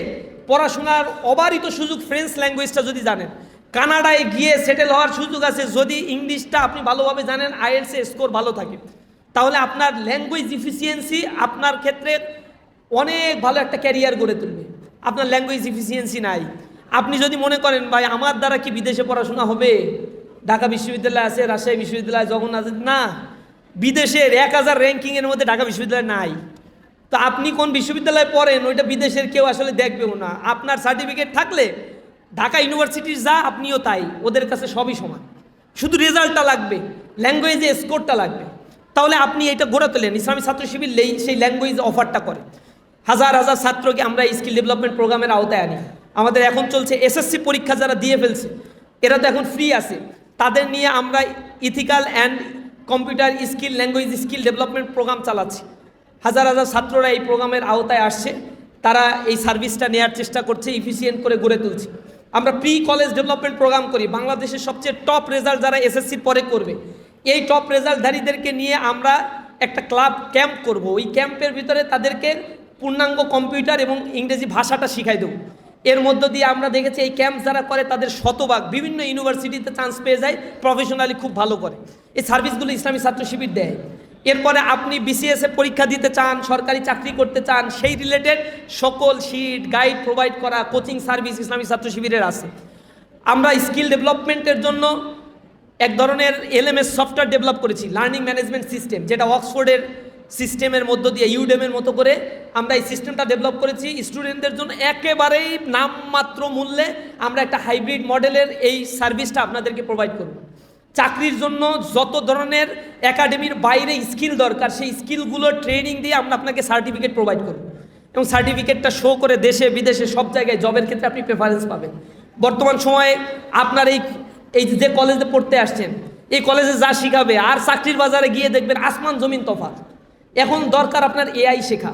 পড়াশোনার অবারিত সুযোগ, ফ্রেঞ্চ ল্যাঙ্গুয়েজটা যদি জানেন। কানাডায় গিয়ে সেটেল হওয়ার সুযোগ আছে যদি ইংলিশটা আপনি ভালোভাবে জানেন, আইএলটিএস এর স্কোর ভালো থাকে, তাহলে আপনার ল্যাঙ্গুয়েজ ইফিসিয়েন্সি আপনার ক্ষেত্রে অনেক ভালো একটা ক্যারিয়ার গড়ে তুলবে। আপনার ল্যাঙ্গুয়েজ ইফিসিয়েন্সি নাই, আপনি যদি মনে করেন ভাই আমার দ্বারা কি বিদেশে পড়াশোনা হবে, ঢাকা বিশ্ববিদ্যালয় আছে, রাজশাহী বিশ্ববিদ্যালয়, জগন্নাথ, না, বিদেশের 1000 র্যাঙ্কিংয়ের মধ্যে ঢাকা বিশ্ববিদ্যালয় নাই। তো আপনি কোন বিশ্ববিদ্যালয়ে পড়েন ওইটা বিদেশের কেউ আসলে দেখবেও না। আপনার সার্টিফিকেট থাকলে ঢাকা ইউনিভার্সিটির যা আপনিও তাই, ওদের কাছে সবই সমান, শুধু রেজাল্টটা লাগবে, ল্যাঙ্গুয়েজে স্কোরটা লাগবে। তাহলে আপনি এটা গড়ে তোলেন। ইসলামী ছাত্র শিবির সেই ল্যাঙ্গুয়েজ অফারটা করে, হাজার হাজার ছাত্রকে আমরা স্কিল ডেভেলপমেন্ট প্রোগ্রামের আওতায় আনি। আমাদের এখন চলছে এসএসসি পরীক্ষা যারা দিয়ে ফেলছে, এরা তো এখন ফ্রি আছে, তাদের নিয়ে আমরা ethical and computer skill, language skill development programme চালাচ্ছি। হাজার হাজার ছাত্ররা এই প্রোগ্রামের আওতায় আসছে, তারা এই সার্ভিসটা নেওয়ার চেষ্টা করছে, ইফিসিয়েন্ট করে গড়ে তুলছে। আমরা প্রি কলেজ ডেভেলপমেন্ট প্রোগ্রাম করি, বাংলাদেশের সবচেয়ে টপ রেজাল্ট যারা এসএসসির পরে করবে, এই টপ রেজাল্টধারীদেরকে নিয়ে আমরা একটা ক্লাব ক্যাম্প করব। ওই ক্যাম্পের ভিতরে তাদেরকে পূর্ণাঙ্গ কম্পিউটার এবং ইংরেজি ভাষাটা শিখাই দেবো। এর মধ্য দিয়ে আমরা দেখেছি এই ক্যাম্প যারা করে তাদের শতভাগ বিভিন্ন ইউনিভার্সিটিতে চান্স পেয়ে যায়, প্রফেশনালি খুব ভালো করে। এই সার্ভিসগুলো ইসলামী ছাত্র শিবির দেয়। এরপরে আপনি বিসিএস এ পরীক্ষা দিতে চান, সরকারি চাকরি করতে চান, সেই রিলেটেড সকল শিট গাইড প্রোভাইড করা কোচিং সার্ভিস ইসলামী ছাত্র শিবিরের আছে। আমরা স্কিল ডেভেলপমেন্টের জন্য এক ধরনের এলএমএস সফটওয়্যার ডেভেলপ করেছি, লার্নিং ম্যানেজমেন্ট সিস্টেম, যেটা অক্সফোর্ডের সিস্টেমের মধ্য দিয়ে ইউডেমের মতো করে আমরা এই সিস্টেমটা ডেভেলপ করেছি স্টুডেন্টদের জন্য। একেবারেই নামমাত্র মূল্যে আমরা একটা হাইব্রিড মডেলের এই সার্ভিসটা আপনাদেরকে প্রোভাইড করব। চাকরির জন্য যত ধরনের একাডেমির বাইরে স্কিল দরকার, সেই স্কিলগুলো ট্রেনিং দিয়ে আমরা আপনাকে সার্টিফিকেট প্রোভাইড করব, এবং সার্টিফিকেটটা শো করে দেশে বিদেশে সব জায়গায় জবের ক্ষেত্রে আপনি প্রেফারেন্স পাবেন। বর্তমান সময়ে আপনার এই যে কলেজে পড়তে আসছেন, এই কলেজে যা শিখাবে আর চাকরির বাজারে গিয়ে দেখবেন আসমান জমিন তফাৎ। এখন দরকার আপনার এআই শেখা,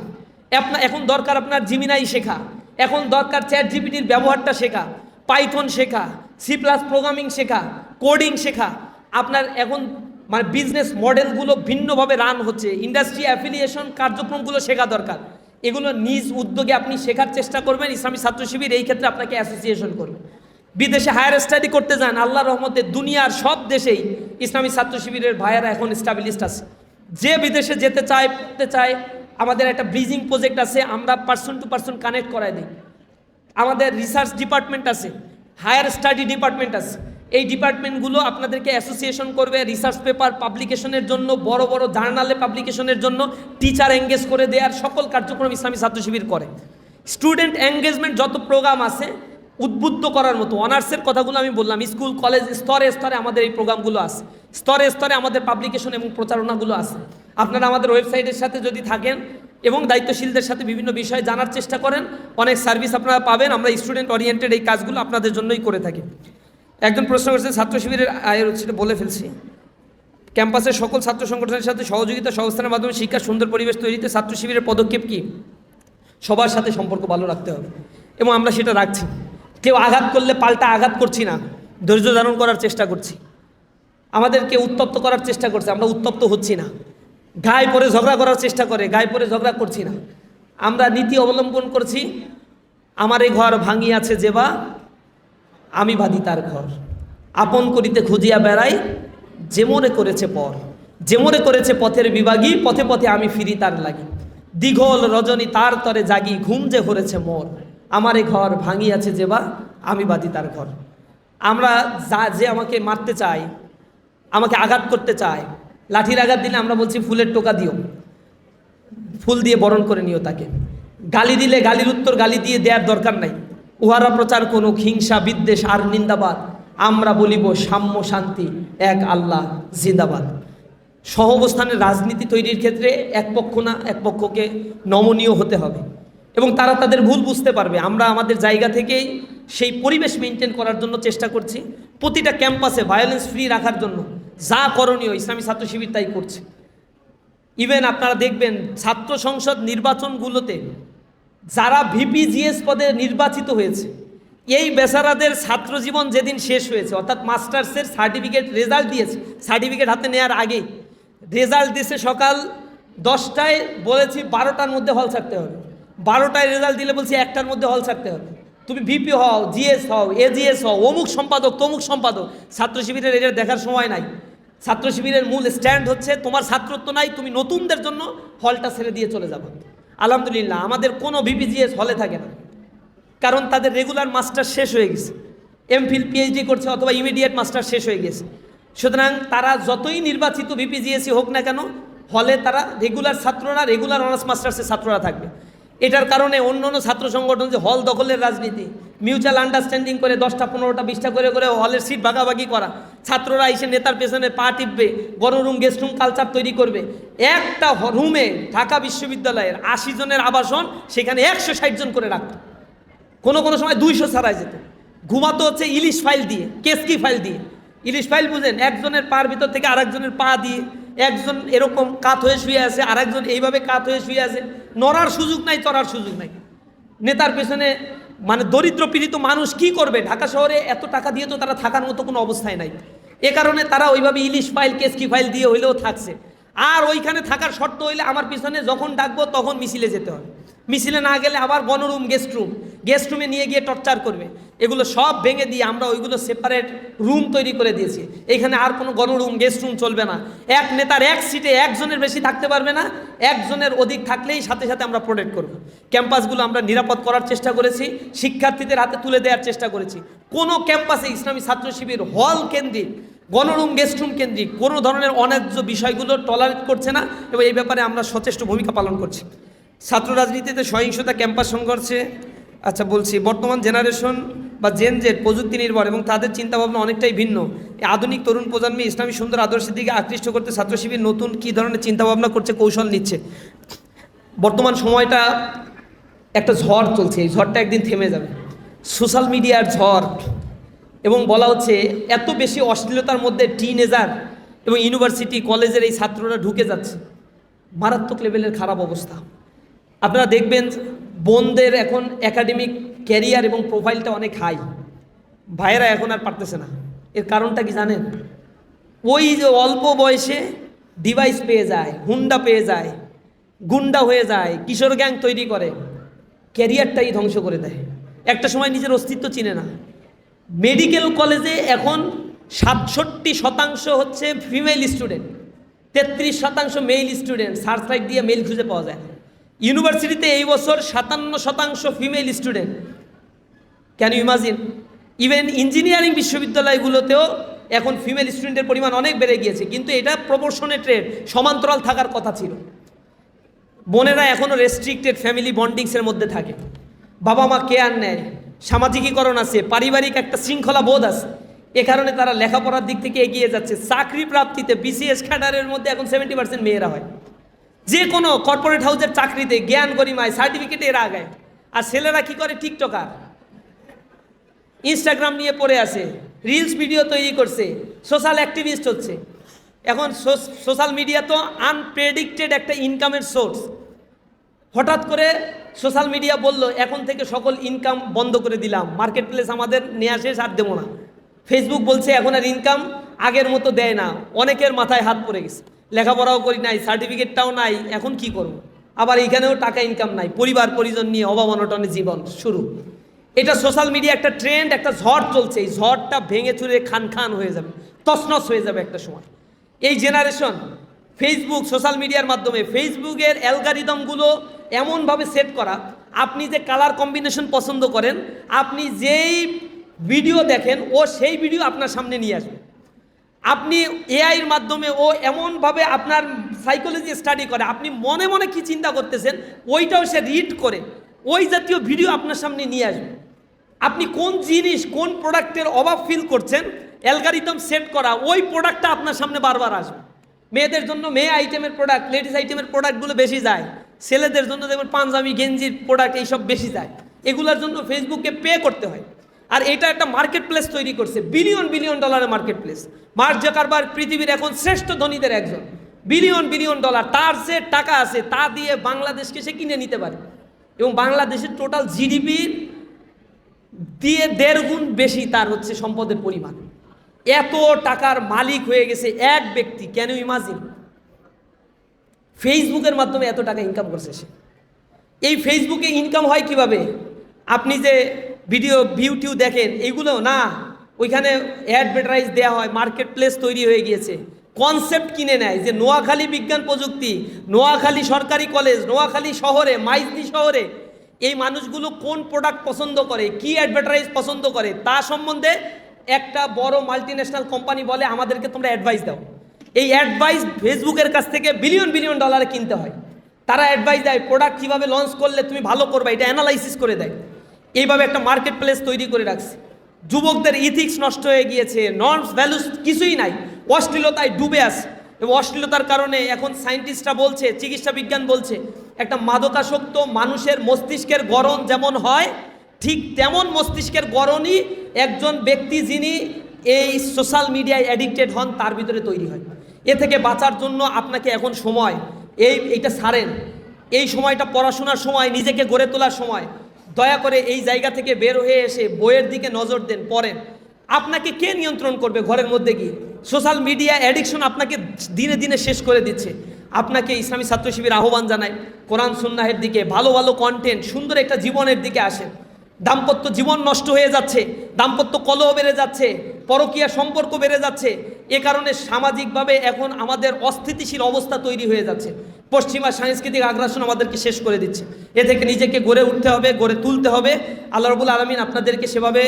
এখন দরকার আপনার জিমিনাই শেখা, এখন দরকার চ্যাট জিপিটির ব্যবহারটা শেখা, পাইথন শেখা, সি প্লাস প্রোগ্রামিং শেখা, কোডিং শেখা। আপনার এখন মানে বিজনেস মডেলগুলো ভিন্নভাবে রান হচ্ছে, ইন্ডাস্ট্রি অ্যাফিলিয়েশন কার্যক্রমগুলো শেখা দরকার। এগুলো নিজ উদ্যোগে আপনি শেখার চেষ্টা করবেন। ইসলামী ছাত্র শিবির এই ক্ষেত্রে আপনাকে অ্যাসোসিয়েশন করবে। বিদেশে হায়ার স্টাডি করতে যান, আল্লাহর রহমতে দুনিয়ার সব দেশেই ইসলামী ছাত্র শিবিরের ভাইয়েরা এখন স্টাবলিশড আছে। যে বিদেশে যেতে চায়, পড়তে চায়, আমাদের একটা ব্রিজিং প্রজেক্ট আছে, আমরা পার্সন টু পার্সন কানেক্ট করাই দিই। আমাদের রিসার্চ ডিপার্টমেন্ট আছে, হায়ার স্টাডি ডিপার্টমেন্ট আছে। এই ডিপার্টমেন্টগুলো আপনাদেরকে অ্যাসোসিয়েশন করবে রিসার্চ পেপার পাবলিকেশনের জন্য, বড় বড় জার্নালে পাবলিকেশনের জন্য, টিচার এঙ্গেজ করে দেওয়ার সকল কার্যক্রম ইসলামী ছাত্র শিবির করে। স্টুডেন্ট এঙ্গেজমেন্ট যত প্রোগ্রাম আছে উদ্বুদ্ধ করার মতো, অনার্সের কথাগুলো আমি বললাম, স্কুল কলেজ স্তরে স্তরে আমাদের এই প্রোগ্রামগুলো আছে, স্তরে স্তরে আমাদের পাবলিকেশন এবং প্রচারণাগুলো আছে। আপনারা আমাদের ওয়েবসাইটের সাথে যদি থাকেন এবং দায়িত্বশীলদের সাথে বিভিন্ন বিষয়ে জানার চেষ্টা করেন, অনেক সার্ভিস আপনারা পাবেন। আমরা স্টুডেন্ট ওরিয়েন্টেড এই কাজগুলো আপনাদের জন্যই করে থাকি। একজন প্রশ্ন করেছেন ছাত্র শিবিরের আয়ের সেটা বলে ফেলছি। ক্যাম্পাসের সকল ছাত্র সংগঠনের সাথে সহযোগিতা সংস্থানের মাধ্যমে শিক্ষার সুন্দর পরিবেশ তৈরিতে ছাত্র শিবিরের পদক্ষেপ কী? সবার সাথে সম্পর্ক ভালো রাখতে হবে এবং আমরা সেটা রাখছি। কেউ আঘাত করলে পাল্টা আঘাত করছি না, ধৈর্য ধারণ করার চেষ্টা করছি। আমাদেরকে উত্তপ্ত করার চেষ্টা করছে, আমরা উত্তপ্ত হচ্ছি না। গায়ে পরে ঝগড়া করার চেষ্টা করে, গায়ে পরে ঝগড়া করছি না। আমরা নীতি অবলম্বন করছি, আমার এই ঘর ভাঙিয়াছে যেবা আমি বাঁধি তার ঘর, আপন করিতে খুঁজিয়া বেড়াই যে মনে করেছে পর, যে মনে করেছে পথের বিভাগী, পথে পথে আমি ফিরি তার লাগি, দীঘল রজনী তার তরে জাগি, ঘুম যে হরেছে মোর, আমার এই ঘর ভাঙিয়াছে যেবা আমি বাঁধি তার ঘর। আমরা যে আমাকে মারতে চায়, আমাকে আঘাত করতে চায়, লাঠির আঘাত দিলে আমরা বলছি ফুলের টোকা দিও, ফুল দিয়ে বরণ করে নিও তাকে। গালি দিলে গালির উত্তর গালি দিয়ে দেওয়ার দরকার নাই। উহারা প্রচার কোনো হিংসা বিদ্বেষ আর নিন্দাবাদ, আমরা বলিব সাম্য শান্তি এক আল্লাহ জিন্দাবাদ। সহাবস্থানের রাজনীতি তৈরির ক্ষেত্রে এক পক্ষ না এক পক্ষকে নমনীয় হতে হবে এবং তারা তাদের ভুল বুঝতে পারবে। আমরা আমাদের জায়গা থেকেই সেই পরিবেশ মেনটেন করার জন্য চেষ্টা করছি। প্রতিটা ক্যাম্পাসে ভায়োলেন্স ফ্রি রাখার জন্য যা করণীয় ইসলামী ছাত্র শিবির তাই করছে। ইভেন আপনারা দেখবেন ছাত্র সংসদ নির্বাচনগুলোতে যারা ভিপি জিএস পদে নির্বাচিত হয়েছে, এই বেচারাদের ছাত্র জীবন যেদিন শেষ হয়েছে, অর্থাৎ মাস্টার্সের সার্টিফিকেট রেজাল্ট দিয়েছে, সার্টিফিকেট হাতে নেওয়ার আগেই রেজাল্ট দিয়েছে সকাল 10টায়, বলেছি 12টার মধ্যে হল ছাড়তে হবে। 12টায় রেজাল্ট দিলে বলছি 1টার মধ্যে হল ছাড়তে হবে। তুমি ভিপি হও, জিএস হও, এজিএস হও, অমুক সম্পাদক তমুক সম্পাদক, ছাত্র শিবিরের এটা দেখার সময় নাই। ছাত্র শিবিরের মূল স্ট্যান্ড হচ্ছে তোমার ছাত্রত্ব নাই, তুমি নতুনদের জন্য হলটা ছেড়ে দিয়ে চলে যাবো। আলহামদুলিল্লাহ আমাদের কোনো ভিপিজিএস হলে থাকে না, কারণ তাদের রেগুলার মাস্টার শেষ হয়ে গেছে, এমফিল পিএইচডি করছে অথবা ইমিডিয়েট মাস্টার শেষ হয়ে গেছে। সুতরাং তারা যতই নির্বাচিত ভিপিজিএসই হোক না কেন, হলে তারা রেগুলার ছাত্ররা, রেগুলার অনার্স মাস্টার্সের ছাত্ররা থাকবে। এটার কারণে অন্য অন্য ছাত্র সংগঠন যে হল দখলের রাজনীতি, মিউচুয়াল আন্ডারস্ট্যান্ডিং করে 10টা 15টা 20টা করে করে হলের সিট ভাগাভাগি করা, ছাত্ররা এসে নেতার পেছনে পা টিপবে, গণরুম গেস্ট রুম কালচার তৈরি করবে। একটা রুমে ঢাকা বিশ্ববিদ্যালয়ের 80 জনের আবাসন, সেখানে 160 জন করে রাখত, কোনো কোনো সময় 200 ছাড়াই যেত। ঘুমাতো হচ্ছে ইলিশ ফাইল দিয়ে, কেসকি ফাইল দিয়ে। ইলিশ ফাইল বুঝেন, একজনের পার ভিতর থেকে আরেকজনের পা দিয়ে, একজন এরকম কাত হয়ে শুয়ে আছে, আরেকজন এইভাবে কাত হয়ে শুয়ে আছে, নড়ার সুযোগ নাই, চড়ার সুযোগ নাই। নেতার পেছনে মানে দরিদ্র পীড়িত মানুষ কি করবে? ঢাকা শহরে এত টাকা দিয়ে তো তারা থাকার মতো কোনো অবস্থায় নাই। এ কারণে তারা ওইভাবে ইলিশ ফাইল কেসকি ফাইল দিয়ে হইলেও থাকছে। আর ওইখানে থাকার শর্ত হইলে আমার পিছনে যখন ডাকবো তখন মিছিলে যেতে হবে, মিছিলে না গেলে আবার গণরুম গেস্ট রুমে নিয়ে গিয়ে টর্চার করবে। এগুলো সব ভেঙে দিয়ে আমরা ওইগুলো সেপারেট রুম তৈরি করে দিয়েছি। এখানে আর কোনো গণরুম গেস্ট রুম চলবে না। এক নেতার এক সিটে একজনের বেশি থাকতে পারবে না, একজনের অধিক থাকলেই সাথে সাথে আমরা প্রোটেক্ট করব। ক্যাম্পাসগুলো আমরা নিরাপদ করার চেষ্টা করেছি, শিক্ষার্থীদের হাতে তুলে দেওয়ার চেষ্টা করেছি। কোনো ক্যাম্পাসে ইসলামী ছাত্র শিবির হল কেন্দ্রিক, গণরুম গেস্ট রুম কেন্দ্রিক কোনো ধরনের অন্যায্য বিষয়গুলো টলারেট করছে না এবং এই ব্যাপারে আমরা সচেষ্ট ভূমিকা পালন করছি। ছাত্র রাজনীতিতে সহিংসতা, ক্যাম্পাস সংঘর্ষে আচ্ছা বলছি, বর্তমান জেনারেশন বা জেন জেড প্রযুক্তি নির্ভর এবং তাদের চিন্তাভাবনা অনেকটাই ভিন্ন। এই আধুনিক তরুণ প্রজন্মে ইসলামী সুন্দর আদর্শের দিকে আকৃষ্ট করতে ছাত্র শিবির নতুন কী ধরনের চিন্তাভাবনা করছে, কৌশল নিচ্ছে? বর্তমান সময়টা একটা ঝড় চলছে, এই ঝড়টা একদিন থেমে যাবে, সোশ্যাল মিডিয়ার ঝড়। এবং বলা হচ্ছে এত বেশি অশ্লীলতার মধ্যে টিনেজার এবং ইউনিভার্সিটি কলেজের এই ছাত্ররা ঢুকে যাচ্ছে, মারাত্মক লেভেলের খারাপ অবস্থা। আপনারা দেখবেন বোনদের এখন একাডেমিক ক্যারিয়ার এবং প্রোফাইলটা অনেক হাই, ভাইয়েরা এখন আর পারতেছে না। এর কারণটা কি জানেন? ওই যে অল্প বয়সে ডিভাইস পেয়ে যায়, হুন্ডা পেয়ে যায়, গুন্ডা হয়ে যায়, কিশোর গ্যাং তৈরি করে, ক্যারিয়ারটাই ধ্বংস করে দেয়, একটা সময় নিজের অস্তিত্ব চিনে না। মেডিকেল কলেজে এখন 67% হচ্ছে female student, 33% male student. Search light দিয়ে মেল খুঁজে পাওয়া যায়। ইউনিভার্সিটিতে এই বছর 57% female student. Can you imagine? Even engineering বিশ্ববিদ্যালয়গুলোতেও এখন ফিমেল স্টুডেন্টের পরিমাণ অনেক বেড়ে গিয়েছে, কিন্তু এটা প্রপোর্শনেট রেট, সমান্তরাল থাকার কথা ছিল। বোনেরা এখনও রেস্ট্রিক্টেড ফ্যামিলি বন্ডিংসের মধ্যে থাকে, বাবা মা কেয়ার নেয়, সামাজিকীকরণ আছে, পারিবারিক একটা শৃঙ্খলা বোধ আছে। এ কারণে তারা লেখাপড়ার দিক থেকে এগিয়ে যাচ্ছে। চাকরি প্রাপ্তিতে বিসিএস ক্যাডারের মধ্যে এখন 70% মেয়েরা হয়। যে কোনো কর্পোরেট হাউসের চাকরিতে জ্ঞান গরিমায় সার্টিফিকেটে এরা আগায়। আর ছেলেরা কি করে? টিকটকার, ইনস্টাগ্রাম নিয়ে পড়ে আছে, রিলস ভিডিও তৈরি করছে, সোশ্যাল অ্যাক্টিভিস্ট হচ্ছে। এখন সোশ্যাল মিডিয়া তো আনপ্রেডিক্টেড একটা ইনকামের সোর্স। হঠাৎ করে সোশ্যাল মিডিয়া বলল এখন থেকে সকল ইনকাম বন্ধ করে দিলাম, মার্কেট প্লেস আমাদের নিয়ে আসে, আর দেবো না। ফেসবুক বলছে এখন আর ইনকাম আগের মতো দেয় না। অনেকের মাথায় হাত পড়ে গেছে, লেখাপড়াও করি নাই, সার্টিফিকেটটাও নাই, এখন কি করব? আবার এখানেও টাকা ইনকাম নাই, পরিবার পরিজন নিয়ে অভাব অনটনে জীবন শুরু। এটা সোশ্যাল মিডিয়া একটা ট্রেন্ড, একটা ঝড় চলছে। এই ঝড়টা ভেঙে চুরে খান খান হয়ে যাবে, তছনছ হয়ে যাবে একটা সময়। এই জেনারেশন ফেসবুক সোশ্যাল মিডিয়ার মাধ্যমে, ফেসবুকের অ্যালগারিদমগুলো এমনভাবে সেট করা, আপনি যে কালার কম্বিনেশন পছন্দ করেন, আপনি যেই ভিডিও দেখেন ও সেই ভিডিও আপনার সামনে নিয়ে আসবে। আপনি এআইয়ের মাধ্যমে ও এমনভাবে আপনার সাইকোলজি স্টাডি করে, আপনি মনে মনে কি চিন্তা করতেছেন ওইটাও সে রিড করে ওই জাতীয় ভিডিও আপনার সামনে নিয়ে আসবে। আপনি কোন জিনিস, কোন প্রোডাক্টের অভাব ফিল করছেন, অ্যালগারিদম সেট করা ওই প্রোডাক্টটা আপনার সামনে বারবার আসবে। মেয়েদের জন্য মেয়ে আইটেমের প্রোডাক্ট, লেডিস আইটেমের প্রোডাক্টগুলো বেশি যায়। ছেলেদের জন্য দেখবেন পাঞ্জাবি, গেঞ্জির প্রোডাক্ট এইসব বেশি যায়। এগুলোর জন্য ফেসবুককে পে করতে হয়। আর এটা একটা মার্কেট প্লেস তৈরি করছে, বিলিয়ন বিলিয়ন ডলারের মার্কেট প্লেস। মার্ক জাকারবার্গ পৃথিবীর এখন শ্রেষ্ঠ ধনীদের একজন, বিলিয়ন বিলিয়ন ডলার তার যে টাকা আছে তা দিয়ে বাংলাদেশকে সে কিনে নিতে পারে, এবং বাংলাদেশের টোটাল জিডিপির দিয়ে 1.5 গুণ বেশি তার হচ্ছে সম্পদের পরিমাণ। এত টাকার মালিক হয়ে গেছে এক ব্যক্তি। Can you imagine? ফেসবুকের মাধ্যমে এত টাকা ইনকাম করছে সে। এই ফেসবুকে ইনকাম হয় কিভাবে? আপনি যে ভিডিও ভিউটিউ দেখেন এইগুলো না, ওইখানে অ্যাডভার্টাইজ দেওয়া হয়, মার্কেট প্লেস তৈরি হয়ে গিয়েছে। কনসেপ্ট কিনে নেয় যে নোয়াখালী বিজ্ঞান প্রযুক্তি, নোয়াখালী সরকারি কলেজ, নোয়াখালী শহরে, মাইজদি শহরে এই মানুষগুলো কোন প্রোডাক্ট পছন্দ করে, কি অ্যাডভার্টাইজ পছন্দ করে, তা সম্বন্ধে একটা বড় মাল্টিন্যাশনাল কোম্পানি বলে আমাদেরকে তোমরা অ্যাডভাইস দাও। এই অ্যাডভাইস ফেসবুকের কাছ থেকে বিলিয়ন বিলিয়ন ডলারে কিনতে হয়। তারা অ্যাডভাইস দেয় প্রোডাক্ট কীভাবে লঞ্চ করলে তুমি ভালো করবে, এটা অ্যানালাইসিস করে দেয়। এইভাবে একটা মার্কেট প্লেস তৈরি করে রাখছে। যুবকদের ইথিক্স নষ্ট হয়ে গিয়েছে, নর্মস ভ্যালুস কিছুই নাই, অশ্লীলতায় ডুবে আছে। এবং অশ্লীলতার কারণে এখন সায়েন্টিস্টরা বলছে, চিকিৎসা বিজ্ঞান বলছে, একটা মাদকাসক্ত মানুষের মস্তিষ্কের গড়ন যেমন হয় ঠিক তেমন মস্তিষ্কের গড়নই একজন ব্যক্তি যিনি এই সোশ্যাল মিডিয়ায় অ্যাডিক্টেড হন তার ভিতরে তৈরি হয়। এ থেকে বাঁচার জন্য আপনাকে এখন সময় এইটা ছাড়েন, এই সময়টা পড়াশোনার সময়, নিজেকে গড়ে তোলার সময়। দয়া করে এই জায়গা থেকে বের হয়ে এসে বইয়ের দিকে নজর দেন, পড়েন। আপনাকে কে নিয়ন্ত্রণ করবে ঘরের মধ্যে গিয়ে? সোশ্যাল মিডিয়া অ্যাডিকশন আপনাকে দিনে দিনে শেষ করে দিচ্ছে। আপনাকে ইসলামী ছাত্র শিবির আহ্বান জানায় কোরআন সুন্নাহের দিকে, ভালো ভালো কন্টেন্ট, সুন্দর একটা জীবনের দিকে আসেন। দাম্পত্য জীবন নষ্ট হয়ে যাচ্ছে, দাম্পত্য কলহ বেড়ে যাচ্ছে, পরকীয়া সম্পর্ক বেড়ে যাচ্ছে। এ কারণে সামাজিকভাবে এখন আমাদের অস্থিতিশীল অবস্থা তৈরি হয়ে যাচ্ছে। পশ্চিমা সাংস্কৃতিক আগ্রাসন আমাদেরকে শেষ করে দিচ্ছে। এ থেকে নিজেকে গড়ে উঠতে হবে, গড়ে তুলতে হবে। আল্লাহ রাব্বুল আলামিন আপনাদেরকে সেভাবে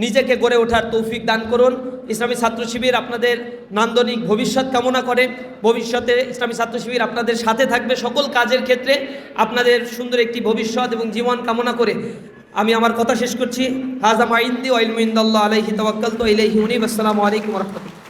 নিজেকে গড়ে ওঠার তৌফিক দান করুন। ইসলামী ছাত্র শিবির আপনাদের নান্দনিক ভবিষ্যৎ কামনা করে, ভবিষ্যতে ইসলামী ছাত্র শিবির আপনাদের সাথে থাকবে সকল কাজের ক্ষেত্রে। আপনাদের সুন্দর একটি ভবিষ্যৎ এবং জীবন কামনা করে আমি আমার কথা শেষ করছি। হাযা মা ইনদি ওয়া ইলমু ইনদাল্লাহ আলাইহি তাওয়াক্কালতু ওয়া ইলাইহি উনীব। আসসালামু আলাইকুম ওয়া রাহমাতুল্লাহ।